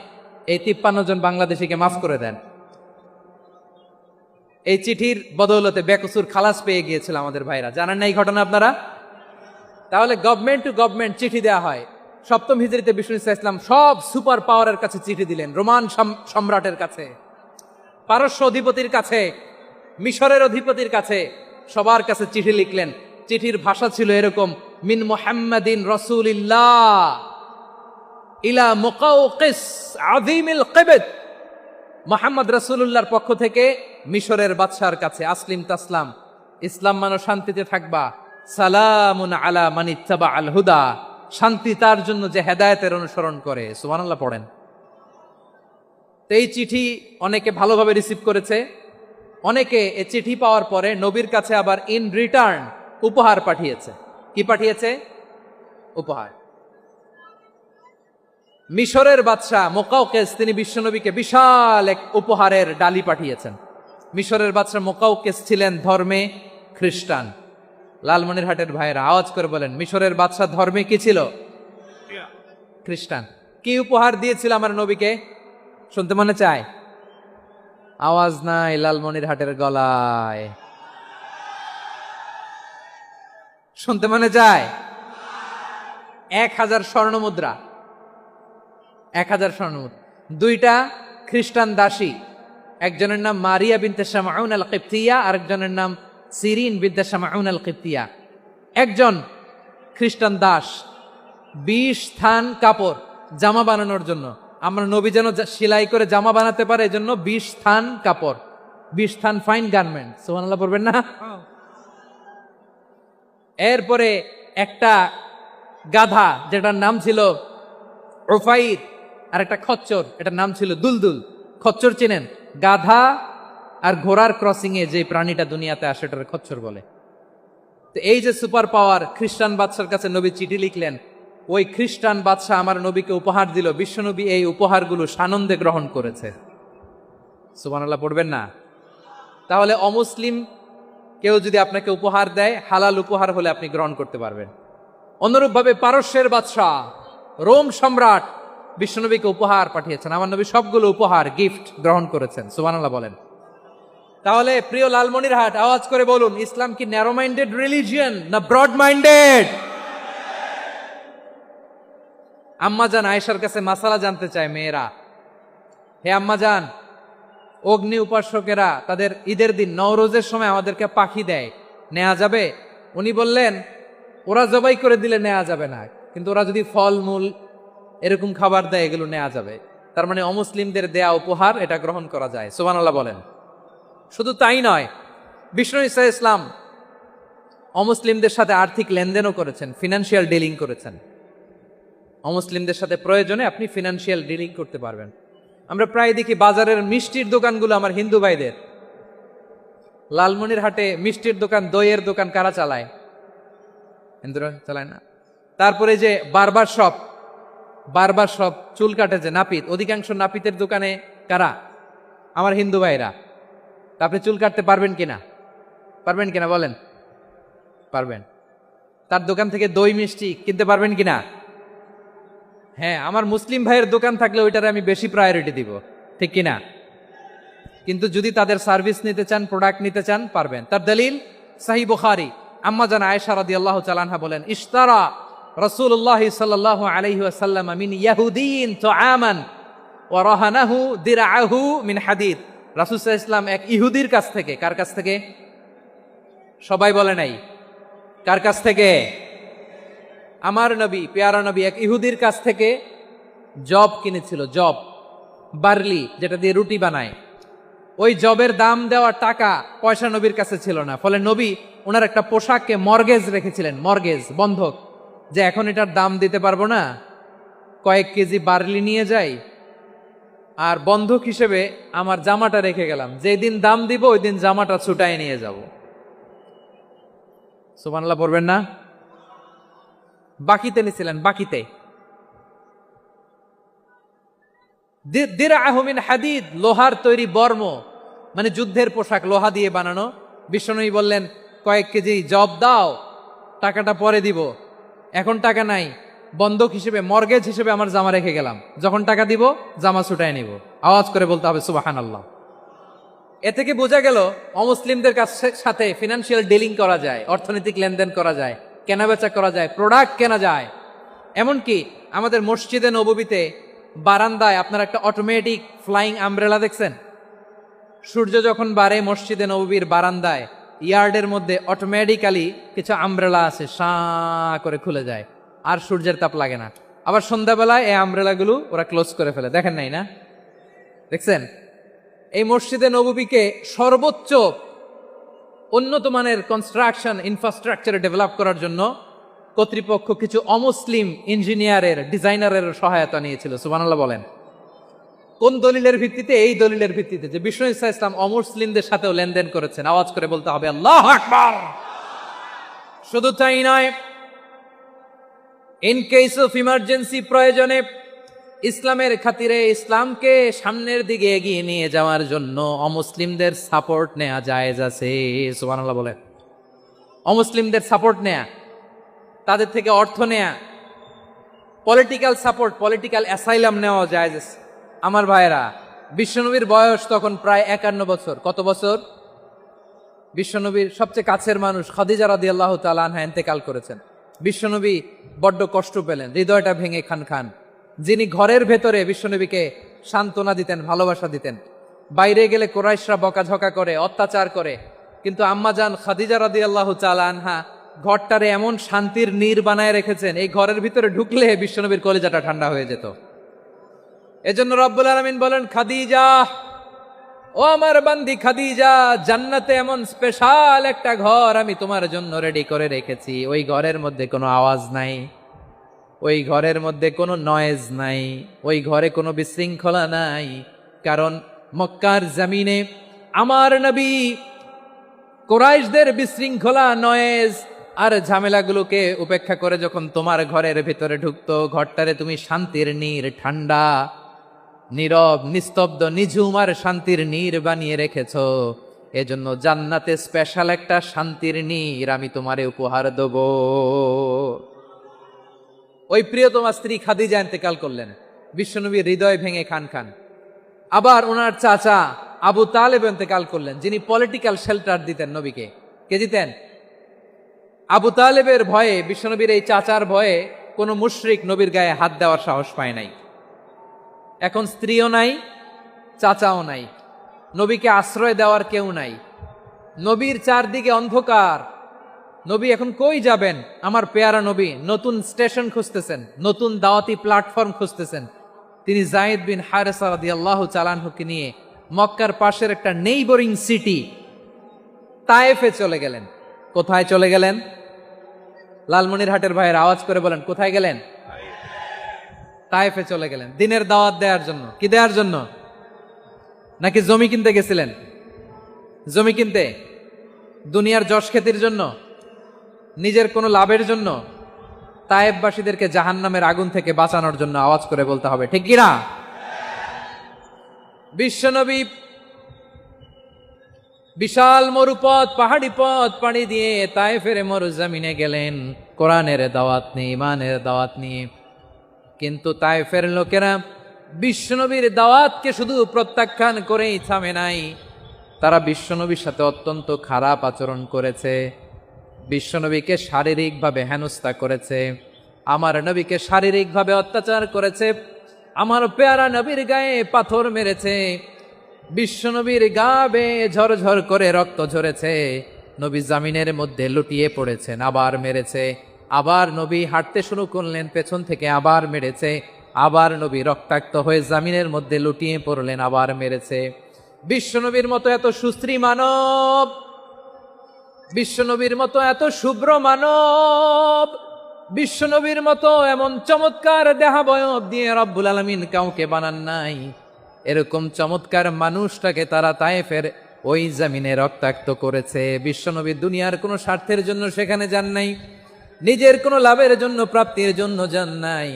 Speaker 1: এই 53 জন বাংলাদেশিকে মাফ করে দেন। এই চিঠির বদৌলতে বেকসুর খালাস পেয়ে গিয়েছিল আমাদের ভাইরা। জানেন না এই ঘটনা আপনারা? তাহলে গভর্নমেন্ট টু গভর্নমেন্ট চিঠি দেওয়া হয়। 7ম হিজরিতে বিষ্ণু ইসলাম সব সুপার পাওয়ারের কাছে চিঠি দিলেন, রোমান সম্রাটের কাছে, পারস্য অধিপতির কাছে, মিশরের অধিপতির কাছে, সবার কাছে চিঠি লিখলেন। চিঠির ভাষা ছিল এরকম, মিন মুহাম্মাদিন রাসূলিল্লাহ ইলা মুকাওকিস আযীমিল কিবত, মুহাম্মদ রাসূলুল্লাহর পক্ষ থেকে মিশরের বাদশার কাছে, আসলিম তাসলাম, ইসলাম মানো শান্তিতে থাকবা, সালামুন আলা মান ইত্তাবা আল হুদা, শান্তি তার জন্য যে হেদায়েতের অনুসরণ করে। সুবহানাল্লাহ পড়েন। তো এই চিঠি অনেকে ভালোভাবে রিসিভ করেছে, অনেকে এই চিঠি পাওয়ার পরে নবীর কাছে আবার ইন রিটার্ন উপহার পাঠিয়েছে। কি পাঠিয়েছে? উপহার। মিশরের বাদশাহ মুকাওকিস, তিনি বিশ্বনবীকে বিশাল এক উপহারের ডালি পাঠিয়েছেন। মিশরের বাদশাহ মুকাওকিস ছিলেন ধর্মে খ্রিস্টান। লালমনিরহাটের ভাইয়েরা আওয়াজ করে বলেন, মিশরের বাদশাহ ধর্মে কি ছিল? খ্রিস্টান। কি উপহার দিয়েছিল আমার নবীকে? শুনতে মনে চায়? আওয়াজ নাই লালমনিরহাটের গলায়, শুনতে মনে চায়? 1000 স্বর্ণ মুদ্রা, 1000 স্বর্ণ মুদ্রা। 2টা খ্রিস্টান দাসী, একজনের নাম মারিয়া বিনতে শামাউন আল কিবতিয়া, আরেকজনের নাম সিরিন বিনতে শামাউন আল কিবতিয়া। একজন খ্রিস্টান দাস 20 থান কাপড় জামা বানানোর জন্য, আমরা নবী যেন সেলাই করে জামা বানাতে পারে, এজন্য 20 থান কাপড়, 20 থান ফাইন গার্মেন্ট। সুবহানাল্লাহ পড়বেন না? এরপরে একটা গাধা, যেটার নাম ছিল উফাইর, আর একটা খচ্চর, এটার নাম ছিল দুলদুল। খচ্চর চেনেন? গাধা আর ঘোড়ার ক্রসিং এ যে প্রাণীটা দুনিয়াতে আসে, এটার খচ্চর বলে। তো এই যে সুপার পাওয়ার খ্রিস্টান বাদশার কাছে নবী চিঠি লিখলেন, ওই খ্রিস্টান বাদশাহ আমার নবীকে উপহার দিল। বিশ্বনবী এই উপহারগুলো সানন্দে গ্রহণ করেছে। সুবহানাল্লাহ পড়বেন না? তাহলে অমুসলিম কেউ যদি আপনাকে উপহার দেয়, হালাল উপহার হলে আপনি গ্রহণ করতে পারবেন। অনুরূপভাবে পারস্যের বাদশাহ, রোম সম্রাট বিশ্বনবীকে উপহার পাঠিয়েছেন, আমার নবী সবগুলো উপহার গিফট গ্রহণ করেছেন। সুবহানাল্লাহ বলেন। তাহলে প্রিয় লালমনিরহাট, আওয়াজ করে বলুন, ইসলাম কি ন্যারো মাইন্ডেড রিলিজিয়ন না ব্রড মাইন্ডেড? আম্মাজান আয়েশার কাছে মাসালা জানতে চায় মেয়েরা, হে আম্মাজান, অগ্নি উপাসকেরা তাদের ঈদের দিন নওরোজের সময় আমাদেরকে পাখি দেয়, নেওয়া যাবে? উনি বললেন, ওরা জবাই করে দিলে নেওয়া যাবে না, কিন্তু ওরা যদি ফলমূল এরকম খাবার দেয় এগুলো নেওয়া যাবে। তার মানে অমুসলিমদের দেয়া উপহার এটা গ্রহণ করা যায়। সুবহানাল্লাহ বলেন। শুধু তাই নয়, বিষ্ণু ঈসা ইসলাম অমুসলিমদের সাথে আর্থিক লেনদেনও করেছেন, ফিনান্সিয়াল ডিলিং করেছেন। অমুসলিমদের সাথে প্রয়োজনে আপনি ফিনান্সিয়াল ডিলিং করতে পারবেন। আমরা প্রায় দেখি বাজারের মিষ্টির দোকানগুলো আমার হিন্দু ভাইদের। লালমনিরহাটে মিষ্টির দোকান, দইয়ের দোকান কারা চালায়? হিন্দুরা চালায় না। তারপরে যে বারবার শপ, চুল কাটে যে নাপিত, অধিকাংশ নাপিতের দোকানে কারা? আমার হিন্দু ভাইরা। আপনি চুল কাটতে পারবেন কিনা বলেন? পারবেন। তার দোকান থেকে দই মিষ্টি কিনতে পারবেন কিনা? হ্যাঁ, আমার মুসলিম ভাইয়ের দোকান থাকলে ওইটারে আমি বেশি প্রায়োরিটি দিব, ঠিক কিনা? কিন্তু যদি তাদের সার্ভিস নিতে চান, প্রোডাক্ট নিতে চান, পারবেন। তার দলিল সহিহ বুখারী, আম্মা জান আয়েশা রাদিয়াল্লাহু তাআলা আনহা বলেন, ইশতারা রাসূলুল্লাহ সাল্লাল্লাহু আলাইহি ওয়াসাল্লাম মিন ইয়াহুদিয়িন তুআমান ওয়া রাহানাহু দিরআহু মিন হাদিদ। রাসূল সাল্লাল্লাহু আলাইহি ওয়াসাল্লাম এক ইহুদির কাছ থেকে, কার কাছ থেকে? সবাই বলে নাই, কার কাছ থেকে? আমার নবী, পেয়ারা নবী এক ইহুদির কাছ থেকে জব কিনেছিল, জব, বার্লি, যেটা দিয়ে রুটি বানায়। ওই জবের দাম দেওয়ার টাকা পয়সা নবীর কাছে ছিল না, ফলে নবী ওনার একটা পোশাককে মর্গেজ রেখেছিলেন, মর্গেজ, বন্ধক, যে এখন এটার দাম দিতে পারবো না, কয়েক কেজি বার্লি নিয়ে যাই আর বন্ধক হিসেবে আমার জামাটা রেখে গেলাম, যেদিন দাম দিব ওই দিন জামাটা ছুটায় নিয়ে যাব। সুবহানাল্লাহ পড়বেন না? বাকিতে নিছিলেন, বাকিতে। দিরআহু মিন হাদিদ, লোহার তৈরি বর্ম, মানে যুদ্ধের পোশাক, লোহা দিয়ে বানানো। বিশ্বনবী বললেন, কয়েক কেজি জব দাও, টাকাটা পরে দিব, এখন টাকা নাই, বন্ধক হিসেবে, মর্গেজ হিসেবে আমার জামা রেখে গেলাম, যখন টাকা দিব জামা ছুটায় নিব। আওয়াজ করে বলতে হবে সুবহানাল্লাহ। এ থেকে বোঝা গেল অমুসলিমদের সাথে ফিনান্সিয়াল ডিলিং করা যায়, অর্থনৈতিক লেনদেন করা যায়, কেনাবেচা করা যায়, প্রোডাক্ট কেনা যায়। এমনকি আমাদের মসজিদে নববীতে বারান্দায় আপনার একটা অটোমেটিক ফ্লাইং আমব্রেলা দেখছেন? সূর্য যখন বাড়ে মসজিদে নববীর বারান্দায় ইয়ার্ডের মধ্যে অটোমেটিক্যালি কিছু আমব্রেলা আছে, সাঁ করে খুলে যায়, আর সূর্যের তাপ লাগে না। আবার সন্ধ্যাবেলায় এই আমব্রেলাগুলো ওরা ক্লোজ করে ফেলে, দেখেন নাই না? দেখছেন? এই মসজিদে নববীকে সর্বোচ্চ উন্নত মানের কনস্ট্রাকশন ইনফ্রাস্ট্রাকচারে ডেভেলপ করার জন্য কর্তৃপক্ষ কিছু অমুসলিম ইঞ্জিনিয়ারের, ডিজাইনারের সহায়তা নিয়েছিল। সুবহানাল্লাহ বলেন। কোন দলিলের ভিত্তিতে? এই দলিলের ভিত্তিতে যে বিষ্ণু ঈসা ইসলাম অমুসলিমদের সাথেও লেনদেন করেছেন। আওয়াজ করে বলতে হবে আল্লাহু আকবার। শুধু তাই নয়, ইন কেস অফ ইমার্জেন্সি, প্রয়োজনে ইসলামের খাতিরে, ইসলামকে সামনের দিকে এগিয়ে নিয়ে যাওয়ার জন্য অমুসলিমদের সাপোর্ট নেওয়া জায়েজ আছে। সুবহানাল্লাহ বলেন। অমুসলিমদের সাপোর্ট নেয়া, তাদের থেকে অর্থ নেয়া, পলিটিক্যাল সাপোর্ট, পলিটিক্যাল অ্যাসাইলাম নেওয়া জায়েজ আছে। আমার ভাইয়েরা, বিশ্বনবীর বয়স তখন প্রায় 51 বছর। কত বছর? বিশ্বনবীর সবচেয়ে কাছের মানুষ খাদিজা রাদিয়াল্লাহু তাআলা আনহা ইন্তেকাল করেছেন। বিশ্বনবী বড্ড কষ্ট পেলেন, হৃদয়টা ভেঙে খান খান। যিনি ঘরের ভেতরে বিশ্বনবীকে সান্ত্বনা দিতেন, ভালোবাসা দিতেন, বাইরে গেলে কুরাইশরা বকাঝকা করে, অত্যাচার করে, কিন্তু আম্মাজান খাদিজা রাদিয়াল্লাহু তাআলা আনহা ঘরটারে এমন শান্তির নীড় বানায় রেখেছেন, এই ঘরের ভিতরে ঢুকলে বিশ্বনবীর কলিজাটা ঠান্ডা হয়ে যেত। এজন্য রব্বুল আলামিন বলেন, খাদিজা, ও আমার বান্দি খাদিজা, জান্নাতে এমন স্পেশাল একটা ঘর আমি তোমার জন্য রেডি করে রেখেছি। ওই ঘরের মধ্যে কোনো আওয়াজ নাই, ওই ঘরের মধ্যে কোনো নয়েজ নাই, ওই ঘরে কোনো বিশৃঙ্খলা নাই। কারণ মক্কার জমিনে আমার নবী কুরাইশদের বিশৃঙ্খলা, নয়েজ আর ঝামেলাগুলোকে উপেক্ষা করে যখন তোমার ঘরের ভিতরে ঢুকতো, ঘরটারে তুমি শান্তির নীড়, ঠান্ডা, নীরব, নিস্তব্ধ, নিঝুম আর শান্তির নীড় বানিয়ে রেখেছো। এজন্য জান্নাতে স্পেশাল একটা শান্তির নীড় আমি তোমারে উপহার দেব। ওই প্রিয়তমা স্ত্রী খাদিজা ইন্তেকাল করলেন। বিশ্বনবী হৃদয় ভেঙে খান খান। আবার ওনার চাচা আবু তালেব ইন্তেকাল করলেন, যিনি পলিটিক্যাল শেল্টার দিতেন নবীকে। কে দিতেন? আবু তালেবের ভয়ে, বিশ্বনবীর এই চাচার ভয়ে কোনো মুশরিক নবীর গায়ে হাত দেওয়ার সাহস পায় নাই। এখন স্ত্রীও নাই, চাচাও নাই, নবীকে আশ্রয় দেওয়ার কেউ নাই, নবীর চারদিকে অন্ধকার। নবী এখন কই যাবেন? আমার পেয়ারা নবী নতুন স্টেশন খুঁজতেছেন, নতুন দাওয়াতি প্ল্যাটফর্ম খুঁজতেছেন। তিনি যায়েদ বিন হারেসা রাদিয়াল্লাহু তাআলা আনহুকে নিয়ে মক্কার পাশের একটা নেইবরিং সিটি তায়েফে চলে গেলেন। কোথায় চলে গেলেন? লালমনিরহাটের ভাইয়ের আওয়াজ করে বলেন, কোথায় গেলেন? তায়েফে চলে গেলেন দিনের দাওয়াত দেওয়ার জন্য। কি দেওয়ার জন্য? নাকি জমি কিনতে গেছিলেন? জমি কিনতে, দুনিয়ার যশ খ্যাতির জন্য, নিজের কোনো লাভের জন্য? তায়েফবাসীদেরকে জাহান্নামের আগুন থেকে বাঁচানোর জন্য। আওয়াজ করে বলতে হবে, ঠিক কিনা? বিশ্বনবী বিশাল মরুপথ, পাহাড়ি পথ পাড়ি দিয়ে তায়েফের মরুজমিনে গেলেন কোরআনের দাওয়াত নিয়ে, ইমানের দাওয়াত নিয়ে। কিন্তু তায়েফের লোকেরা বিশ্বনবীর দাওয়াতকে শুধু প্রত্যাখ্যান করেই থামে নাই, তারা বিশ্বনবীর সাথে অত্যন্ত খারাপ আচরণ করেছে। বিশ্বনবীকে শারীরিকভাবে হেনস্থা করেছে, আমার নবীকে শারীরিকভাবে অত্যাচার করেছে, আমার পেয়ারা নবীর গায়ে পাথর মেরেছে, বিশ্বনবীর গা বেয়ে ঝরঝর করে রক্ত ঝরেছে, নবী জামিনের মধ্যে লুটিয়ে পড়েছেন, আবার মেরেছে, আবার নবী হাঁটতে শুরু করলেন, পেছন থেকে আবার মেরেছে, আবার নবী রক্তাক্ত হয়ে জামিনের মধ্যে লুটিয়ে পড়লেন, আবার মেরেছে। বিশ্বনবীর মতো এত সুশ্রী মানব, বিশ্বনবীর মতো এত শুভ্র মানব, বিশ্বনবীর মতো এমন চমৎকার দেহাবয়ব দিয়ে রব্বুল আলামিন কাউকে বানান নাই। এরকম চমৎকার মানুষটাকে তারা তায়েফের ওই জমিনে রক্তাক্ত করেছে। বিশ্বনবী দুনিয়ার কোনো স্বার্থের জন্য সেখানে যান নাই, নিজের কোনো লাভের জন্য, প্রাপ্তির জন্য যান নাই,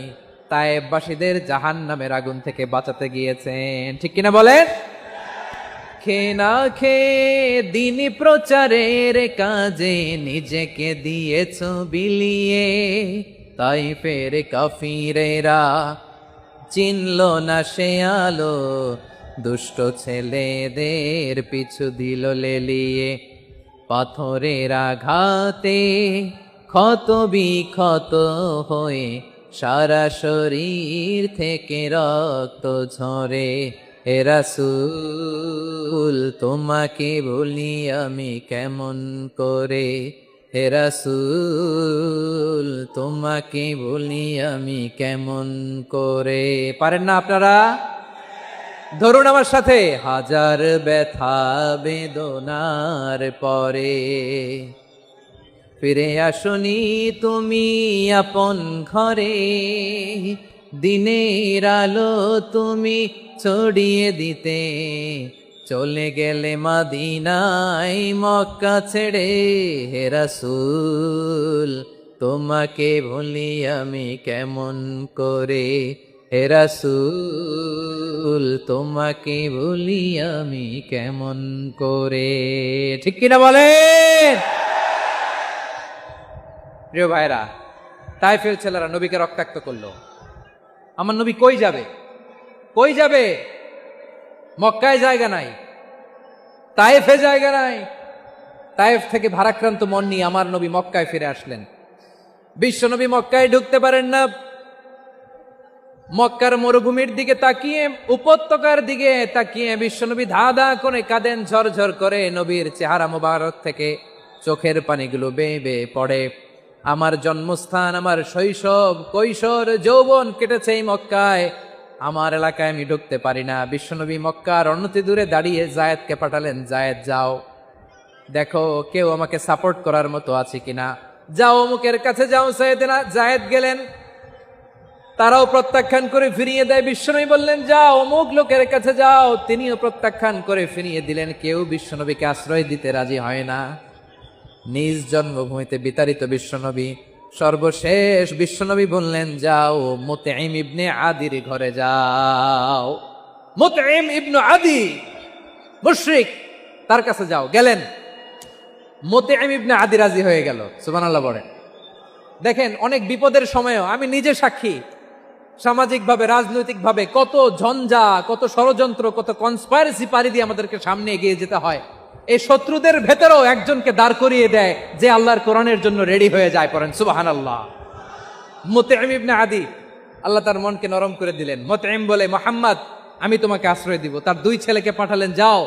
Speaker 1: তায়েফবাসীদের জাহান্নামের আগুন থেকে বাঁচাতে গিয়েছেন। ঠিক কিনা বলেন? খে না খে দিন প্রচারের কাজে নিজেকে দিয়েছ বিলিয়ে, তায়েফের কাফিরেরা চিনল না সে আলো, দুষ্ট ছেলেদের পিছু দিল লেলিয়ে, পাথরের আঘাতে ক্ষত বিক্ষত হয়ে সারা শরীর থেকে রক্ত ঝরে। হে রাসূল তোমাকে বলি আমি কেমন করে, হে রাসূল তোমাকে বলি আমি কেমন করে। পারেন না আপনারা? ধরুন আমার সাথে, হাজার ব্যথা বেদনার পরে ফিরে আসনি তুমি আপন ঘরে, দিনের আলো তুমি ছড়িয়ে দিতে, চলে গেলে মদিনায় মক্কা ছেড়ে। হে রাসূল তোমাকে ভুলি আমি কেমন করে, হে রাসূল তোমাকে ভুলি আমি কেমন করে। ঠিক কিনা বলেন? প্রিয় ভাইরা, তায়েফের ছেলেরা নবীকে রক্তাক্ত করলো। আমার নবী কই যাবে? কই যাবে? মক্কায় জায়গা নাই, তায়েফে জায়গা নাই। তায়েফ থেকে ভারাক্রান্ত মন নিয়ে আমার নবী মক্কায় ফিরে আসলেন। বিশ্ব নবী মক্কায় ঢুকতে পারেন না। মক্কার মরুভূমির দিকে তাকিয়ে, উপত্যকার দিকে তাকিয়ে বিশ্বনবী ধা ধা করে কাঁদেন, ঝরঝর করে নবীর চেহারা মোবারক থেকে চোখের পানিগুলো বেয়ে বেয়ে পড়ে। আমার জন্মস্থান, আমার শৈশব, কৈশোর, যৌবন কেটেছে এই মক্কায়, আমার এলাকায় আমি ঢুকতে পারি না। বিশ্বনবী মক্কার অনতি দূরে দাঁড়িয়ে জায়েদকে পাঠালেন, জায়েদ যাও দেখো কেউ আমাকে সাপোর্ট করার মতো আছে কিনা, যাও অমুকের কাছে যাও। জায়েদ গেলেন, তারাও প্রত্যাখ্যান করে ফিরিয়ে দেয়। বিশ্বনবী বললেন যাও অমুক লোকের কাছে যাও, তিনিও প্রত্যাখ্যান করে ফিরিয়ে দিলেন। কেউ বিশ্বনবীকে আশ্রয় দিতে রাজি হয় না। নিজ জন্মভূমিতে বিতাড়িত বিশ্বনবী, সর্বশেষ বিশ্বনবী বললেন যাও মুতঈম ইবনে আদির ঘরে যাও। মুতঈম ইবনে আদি মুশরিক, তার কাছে যাও। গেলেন, মুতঈম ইবনে আদি রাজি হয়ে গেল। সুবহানাল্লাহ বলেন। দেখেন, অনেক বিপদের সময়ও আমি নিজে সাক্ষী, সামাজিকভাবে, রাজনৈতিকভাবে কত ঝঞ্ঝা, কত ষড়যন্ত্র, কত কনস্পাইরেসি পাড়ি দিয়ে আমাদেরকে সামনে এগিয়ে যেতে হয়। এই শত্রুদের ভেতরেও একজনকে দাঁড় করিয়ে দেয় যে আল্লাহর কোরআনের জন্য রেডি হয়ে যায়। পড়েন সুবহানাল্লাহ। মুতঈম ইবনে আদি, আল্লাহ তার মনকে নরম করে দিলেন। মুতঈম বলে, মোহাম্মদ আমি তোমাকে আশ্রয় দিব। তার দুই ছেলেকে পাঠালেন, যাও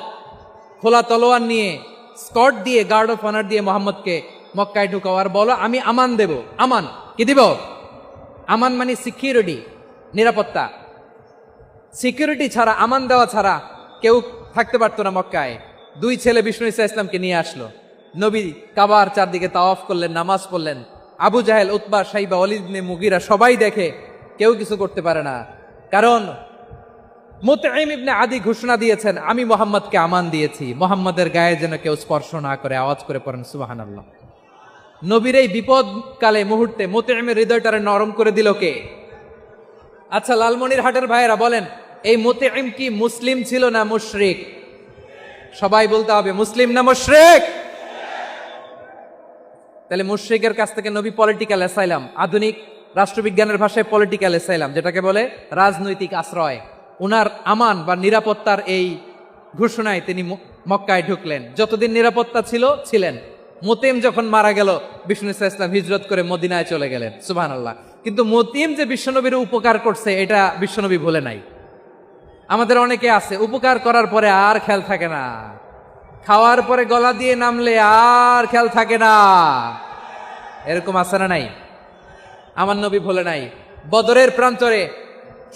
Speaker 1: খোলা তলোয়ার নিয়ে, স্কট দিয়ে, গার্ড অফ অনার দিয়ে মোহাম্মদকে মক্কায় ঢুকাও, আর বলো আমি আমান দেব। আমান কি দিব? আমান মানে সিকিউরিটি, নিরাপত্তা। সিকিউরিটি ছাড়া, আমান দেওয়া ছাড়া কেউ থাকতে পারতো না মক্কায়। দুই ছেলে বিষ্ণু ঈসা ইসলামকে নিয়ে আসলো। নবী কাবার চারদিকে তাওয়াফ করলেন, নামাজ পড়লেন। আবু জাহেল, উতবা, সাইবা, ওয়ালিদ ইবনে মুগীরা সবাই দেখে, কেউ কিছু করতে পারে না। কারণ মুতঈম ইবনে আদি ঘোষণা দিয়েছেন, আমি মোহাম্মদকে আমান দিয়েছি, মোহাম্মদের গায়ে যেন কেউ স্পর্শ না করে। আওয়াজ করে পড়েন সুবহানাল্লাহ। নবীর এই বিপদকালে মুহূর্তে মুতঈমের হৃদয়টারে নরম করে দিল কে? আচ্ছা, লালমনিরহাটের ভাইয়েরা বলেন, এই মুতঈম কি মুসলিম ছিল না মুশরিক? সবাই বলতে হবে, মুসলিম না মুশরিক? তাহলে মুশরিকের কাছ থেকে নবী পলিটিক্যাল অ্যাসাইলাম, আধুনিক রাষ্ট্রবিজ্ঞানের ভাষায় পলিটিক্যাল অ্যাসাইলাম, যেটাকে বলে রাজনৈতিক আশ্রয়, উনার আমান বা নিরাপত্তার এই ঘোষণায় তিনি মক্কায় ঢুকলেন। যতদিন নিরাপত্তা ছিল ছিলেন। মুতঈম যখন মারা গেল, বিষ্ণু ঈসা ইসলাম হিজরত করে মদিনায় চলে গেলেন। সুবহানাল্লাহ। কিন্তু মুতঈম যে বিশ্বনবীর উপকার করছে, এটা বিশ্বনবী ভুলে নাই। আমাদের অনেকে আছে, উপকার করার পরে আর খেয়াল থাকে না, খাওয়ার পরে গলা দিয়ে নামলে আর খেয়াল থাকে না। এরকম আছে না নাই? আমার নবী ভুলে নাই। বদরের প্রান্তরে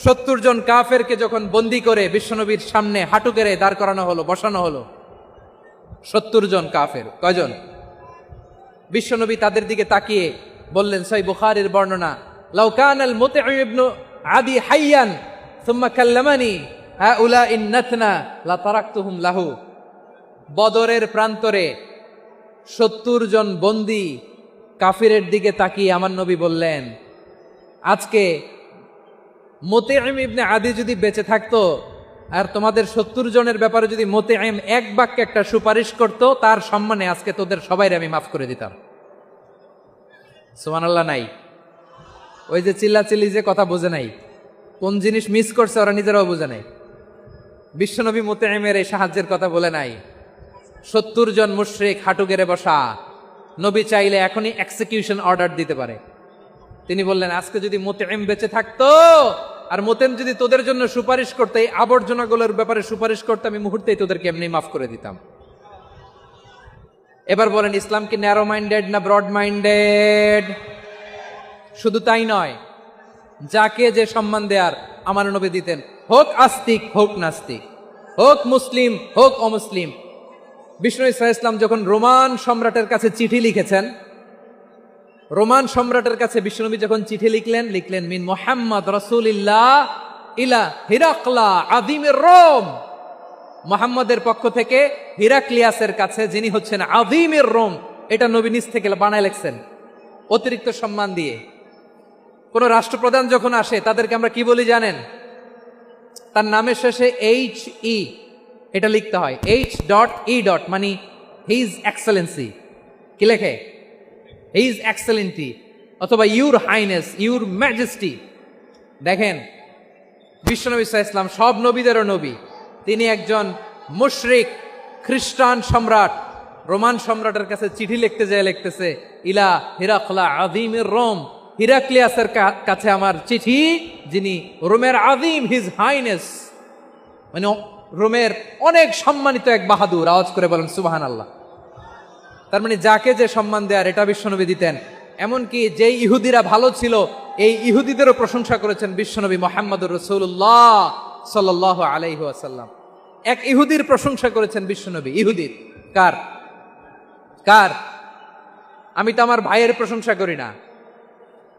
Speaker 1: 70 জন কাফেরকে যখন বন্দী করে বিশ্বনবীর সামনে হাঁটু গেড়ে দাঁড় করানো হলো, বসানো হলো, 70 জন কাফের। কয়জন? বিশ্বনবী তাদের দিকে তাকিয়ে বললেন, সহিহ বুখারীর বর্ণনা, লাউ কানাল মুতঈম ইবনে আদি হাইয়ান সুম্মা কাল্লামানি হাউলা ইন্নাতনা লা তারাকতুহুম লাহু। বদরের প্রান্তরে 70 জন বন্দী কাফিরের দিকে তাকিয়ে আমার নবী বললেন, আজকে মুতঈম ইবনে আদি যদি বেঁচে থাকতো আর তোমাদের 70 জনের ব্যাপারে যদি মুতঈম এক বাক্যে একটা সুপারিশ করত, তার সম্মানে আজকে তোদের সবাইরে আমি মাফ করে দিতাম। সুবহানাল্লাহ। নাই ওই যে চিল্লাচিল্লি যে কথা বোঝে নাই, কোন জিনিস মিস করছে ওরা নিজেরাও বোঝে নাই। বিশ্বনবী মুতঈমের এই সাহায্যের কথা বলে নাই। 70 জন মুশরিক হাঁটু গেড়ে বসা, নবী চাইলে এখনই এক্সিকিউশন অর্ডার দিতে পারে। তিনি বললেন, আজকে যদি মুতঈম বেঁচে থাকতো আর মুতঈম যদি তোদের জন্য সুপারিশ করতে, এই আবর্জনাগুলোর ব্যাপারে সুপারিশ করতে, আমি মুহূর্তেই তোদেরকে এমনি মাফ করে দিতাম। এবার বলেন, ইসলাম কি ন্যারো মাইন্ডেড না ব্রড মাইন্ডেড? শুধু তাই নয়, যাকে যে সম্মান দেয়ার আমার নবী দিতেন, হোক আস্তিক হোক নাস্তিক, হোক মুসলিম হোক অমুসলিম। বিষ্ণু ঈসা ইসলাম যখন রোমান সম্রাটের কাছে চিঠি লিখেছেন, রোমান সম্রাটের কাছে বিশ্বনবী যখন চিঠি লিখলেন মিন মুহাম্মদ রাসূলিল্লাহ ইলা হিরাকলা আযীমির রোম, মুহাম্মদের পক্ষ থেকে হিরাক্লিয়াসের কাছে, যিনি হচ্ছেন আযীমির রোম। এটা নবী নিজ থেকে বানায় লিখছেন, অতিরিক্ত সম্মান দিয়ে। কোন রাষ্ট্রপ্রধান যখন আসে তাদেরকে আমরা কি বলি জানেন? তার নামের শেষে HE এটা লিখতে হয়, H.E. মানে হিজ এক্সেলেন্সি। কি লেখে? হিজ এক্সেলেন্টি, অথবা ইউর হাইনেস, ইউর ম্যাজেস্টি। দেখেন, বিশ্বনবী সাল্লাল্লাহু আলাইহি ওয়াসাল্লাম সব নবীদেরও নবী। তিনি একজন মুশরিক খ্রিস্টান সম্রাট, রোমান সম্রাটের কাছে চিঠি লিখতে যায়, লিখতেছে ইলা হিরাকলা আযীমির রোম, হিরাক্লিয়াসের কাছে আমার চিঠি, যিনি রোমের আযীম, হিজ হাইনেস, মানে রোমের অনেক সম্মানিত এক বাহাদুর। আওয়াজ করে বলেন সুবহানাল্লাহ। তার মানে যাকে যে সম্মান দেয়ার, এটা বিশ্বনবী দিতেন। এমনকি যেই ইহুদিরা ভালো ছিল, এই ইহুদিদেরও প্রশংসা করেছেন বিশ্বনবী মুহাম্মদুর রাসূলুল্লাহ সাল্লাল্লাহু আলাইহি ওয়াসাল্লাম। এক ইহুদির প্রশংসা করেছেন বিশ্বনবী। ইহুদির কার? কার? আমি তো আমার ভাইয়ের প্রশংসা করি না,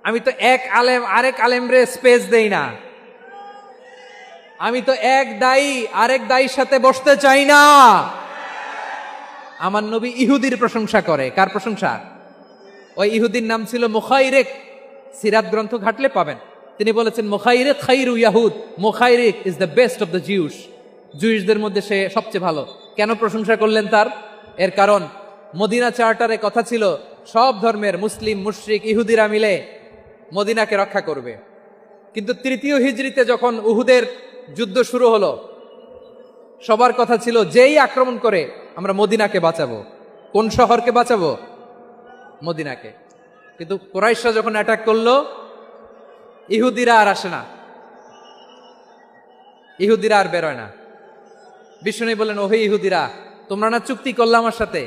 Speaker 1: আমি তো এক আলেম আরেক আলেমরে স্পেস দেই না, আমি তো এক দায়ী আরেক দায়ীর সাথে বসতে চাই না। আমার নবী ইহুদির প্রশংসা করে। কার প্রশংসা? ওই ইহুদির নাম ছিল মুখাইরিক। সিরাত গ্রন্থ ঘাটলে পাবেন। তিনি বলেছেন, মুখাইরিক খাইরু ইয়াহুদ, Mukhayriq is the best of the Jews. জুইশদের মধ্যে সে সবচেয়ে ভালো। কেন প্রশংসা করলেন তার? এর কারণ মদিনা চার্টারে কথা ছিল, সব ধর্মের মুসলিম মুশরিক ইহুদিরা মিলে মদিনাকে রক্ষা করবে। কিন্তু তৃতীয় হিজরিতে যখন উহুদের যুদ্ধ শুরু হলো, সবার কথা ছিল যেই আক্রমণ করে আমরা মদিনাকে বাঁচাবো। কোন শহরকে বাঁচাবো? মদিনাকে। কিন্তু কুরাইশরা যখন অ্যাটাক করলো, ইহুদিরা আর আসে না, ইহুদিরা আর বেরোয় না। বিষ্ণু বললেন, ওহে ইহুদিরা, তোমরা না চুক্তি করলে আমার সাথে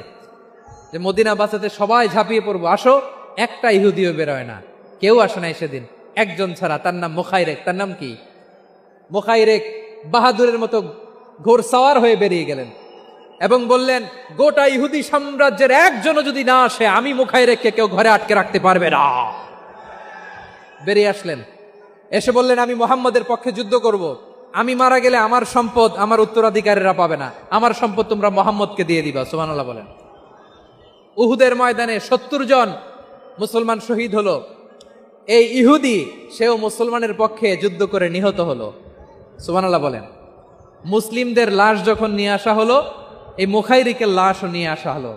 Speaker 1: যে মদিনা বাঁচাতে সবাই ঝাঁপিয়ে পড়বো, আসো। একটা ইহুদিও বেরোয় না, কেউ আসে নাই সেদিন, একজন ছাড়া। তার নাম মুখাইরেক। তার নাম কি? মুখাইরেক বাহাদুরের মতো ঘোড়সাওয়ার হয়ে বেরিয়ে গেলেন এবং বললেন, গোটা ইহুদি সাম্রাজ্যের একজনও যদি না আসে, আমি মুখাইরেককে কেউ ঘরে আটকে রাখতে পারবে না। বেরিয়ে আসলেন, এসে বললেন, আমি মুহাম্মদের পক্ষে যুদ্ধ করব। আমি মারা গেলে আমার সম্পদ আমার উত্তরাধিকারীরা পাবে না, আমার সম্পদ তোমরা মুহাম্মদকে দিয়ে দিবা। সুবহানাল্লাহ বলেন। উহুদের ময়দানে 70 জন মুসলমান শহীদ হলো। এই ইহুদি, সেও মুসলমানের পক্ষে যুদ্ধ করে নিহত হলো। সুবহানাল্লাহ বলেন। মুসলিমদের লাশ যখন নিয়ে আসা হলো, এই মুখাইরিকের লাশও নিয়ে আসা হলো।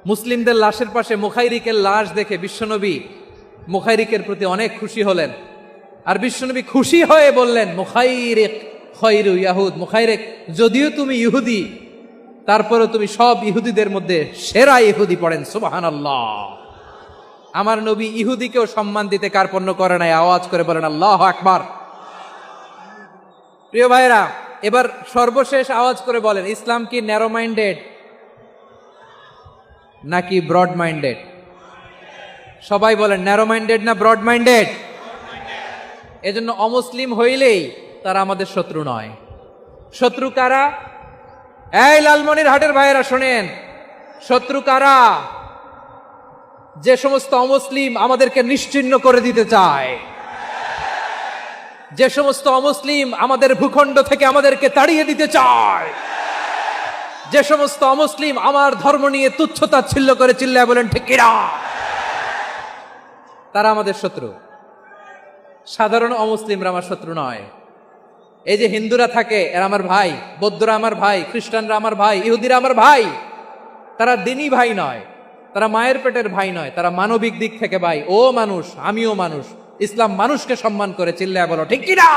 Speaker 1: মুসলিমদের লাশের পাশে মুখাইরিকের লাশ দেখে বিশ্বনবী মুখাইরিকের প্রতি অনেক খুশি হলেন। আর বিশ্বনবী খুশি হয়ে বললেন, মুখাইরিক খয়রু ইয়াহুদ। মুখাইরিক, যদিও তুমি ইহুদি, তারপরে তুমি সব ইহুদিদের মধ্যে সেরা ইহুদি। পড়েন সুবহানাল্লাহ। আমার নবী ইহুদিকেও সম্মান দিতে কার্পণ্য করে নাই। আওয়াজ করে বলেন আল্লাহু আকবার। প্রিয় ভাইরা, এবার সর্বশেষ আওয়াজ করে বলেন, ইসলাম কি ন্যারো মাইন্ডেড নাকি ব্রড মাইন্ডেড? সবাই বলেন, ন্যারো মাইন্ডেড না ব্রড মাইন্ডেড? এজন্য অমুসলিম হইলেই তারা আমাদের শত্রু নয়। শত্রু কারা? এই লালমনির হাটের ভাইয়েরা শোনেন, শত্রু কারা? যে সমস্ত অমুসলিম আমাদেরকে নিশ্চিহ্ন করে দিতে চায়, যে সমস্ত অমুসলিম আমাদের ভূখণ্ড থেকে আমাদেরকে তাড়িয়ে দিতে চায়, যে সমস্ত অমুসলিম আমার ধর্ম নিয়ে তুচ্ছতাচ্ছিল্য করে চিল্লায় বলেন ঠিক কিনা, তারা আমাদের শত্রু। সাধারণ অমুসলিমরা আমার শত্রু নয়। এই যে হিন্দুরা থাকে, এরা আমার ভাই, বৌদ্ধরা আমার ভাই, খ্রিস্টানরা আমার ভাই, ইহুদিরা আমার ভাই। তারা দিনই ভাই নয়, তারা মায়ের পেটের ভাই নয়, তারা মানবিক দিক থেকে ভাই। ও মানুষ, আমিও মানুষ। ইসলাম মানুষকে সম্মান করে, চিল্লায় বলো ঠিক কিনা।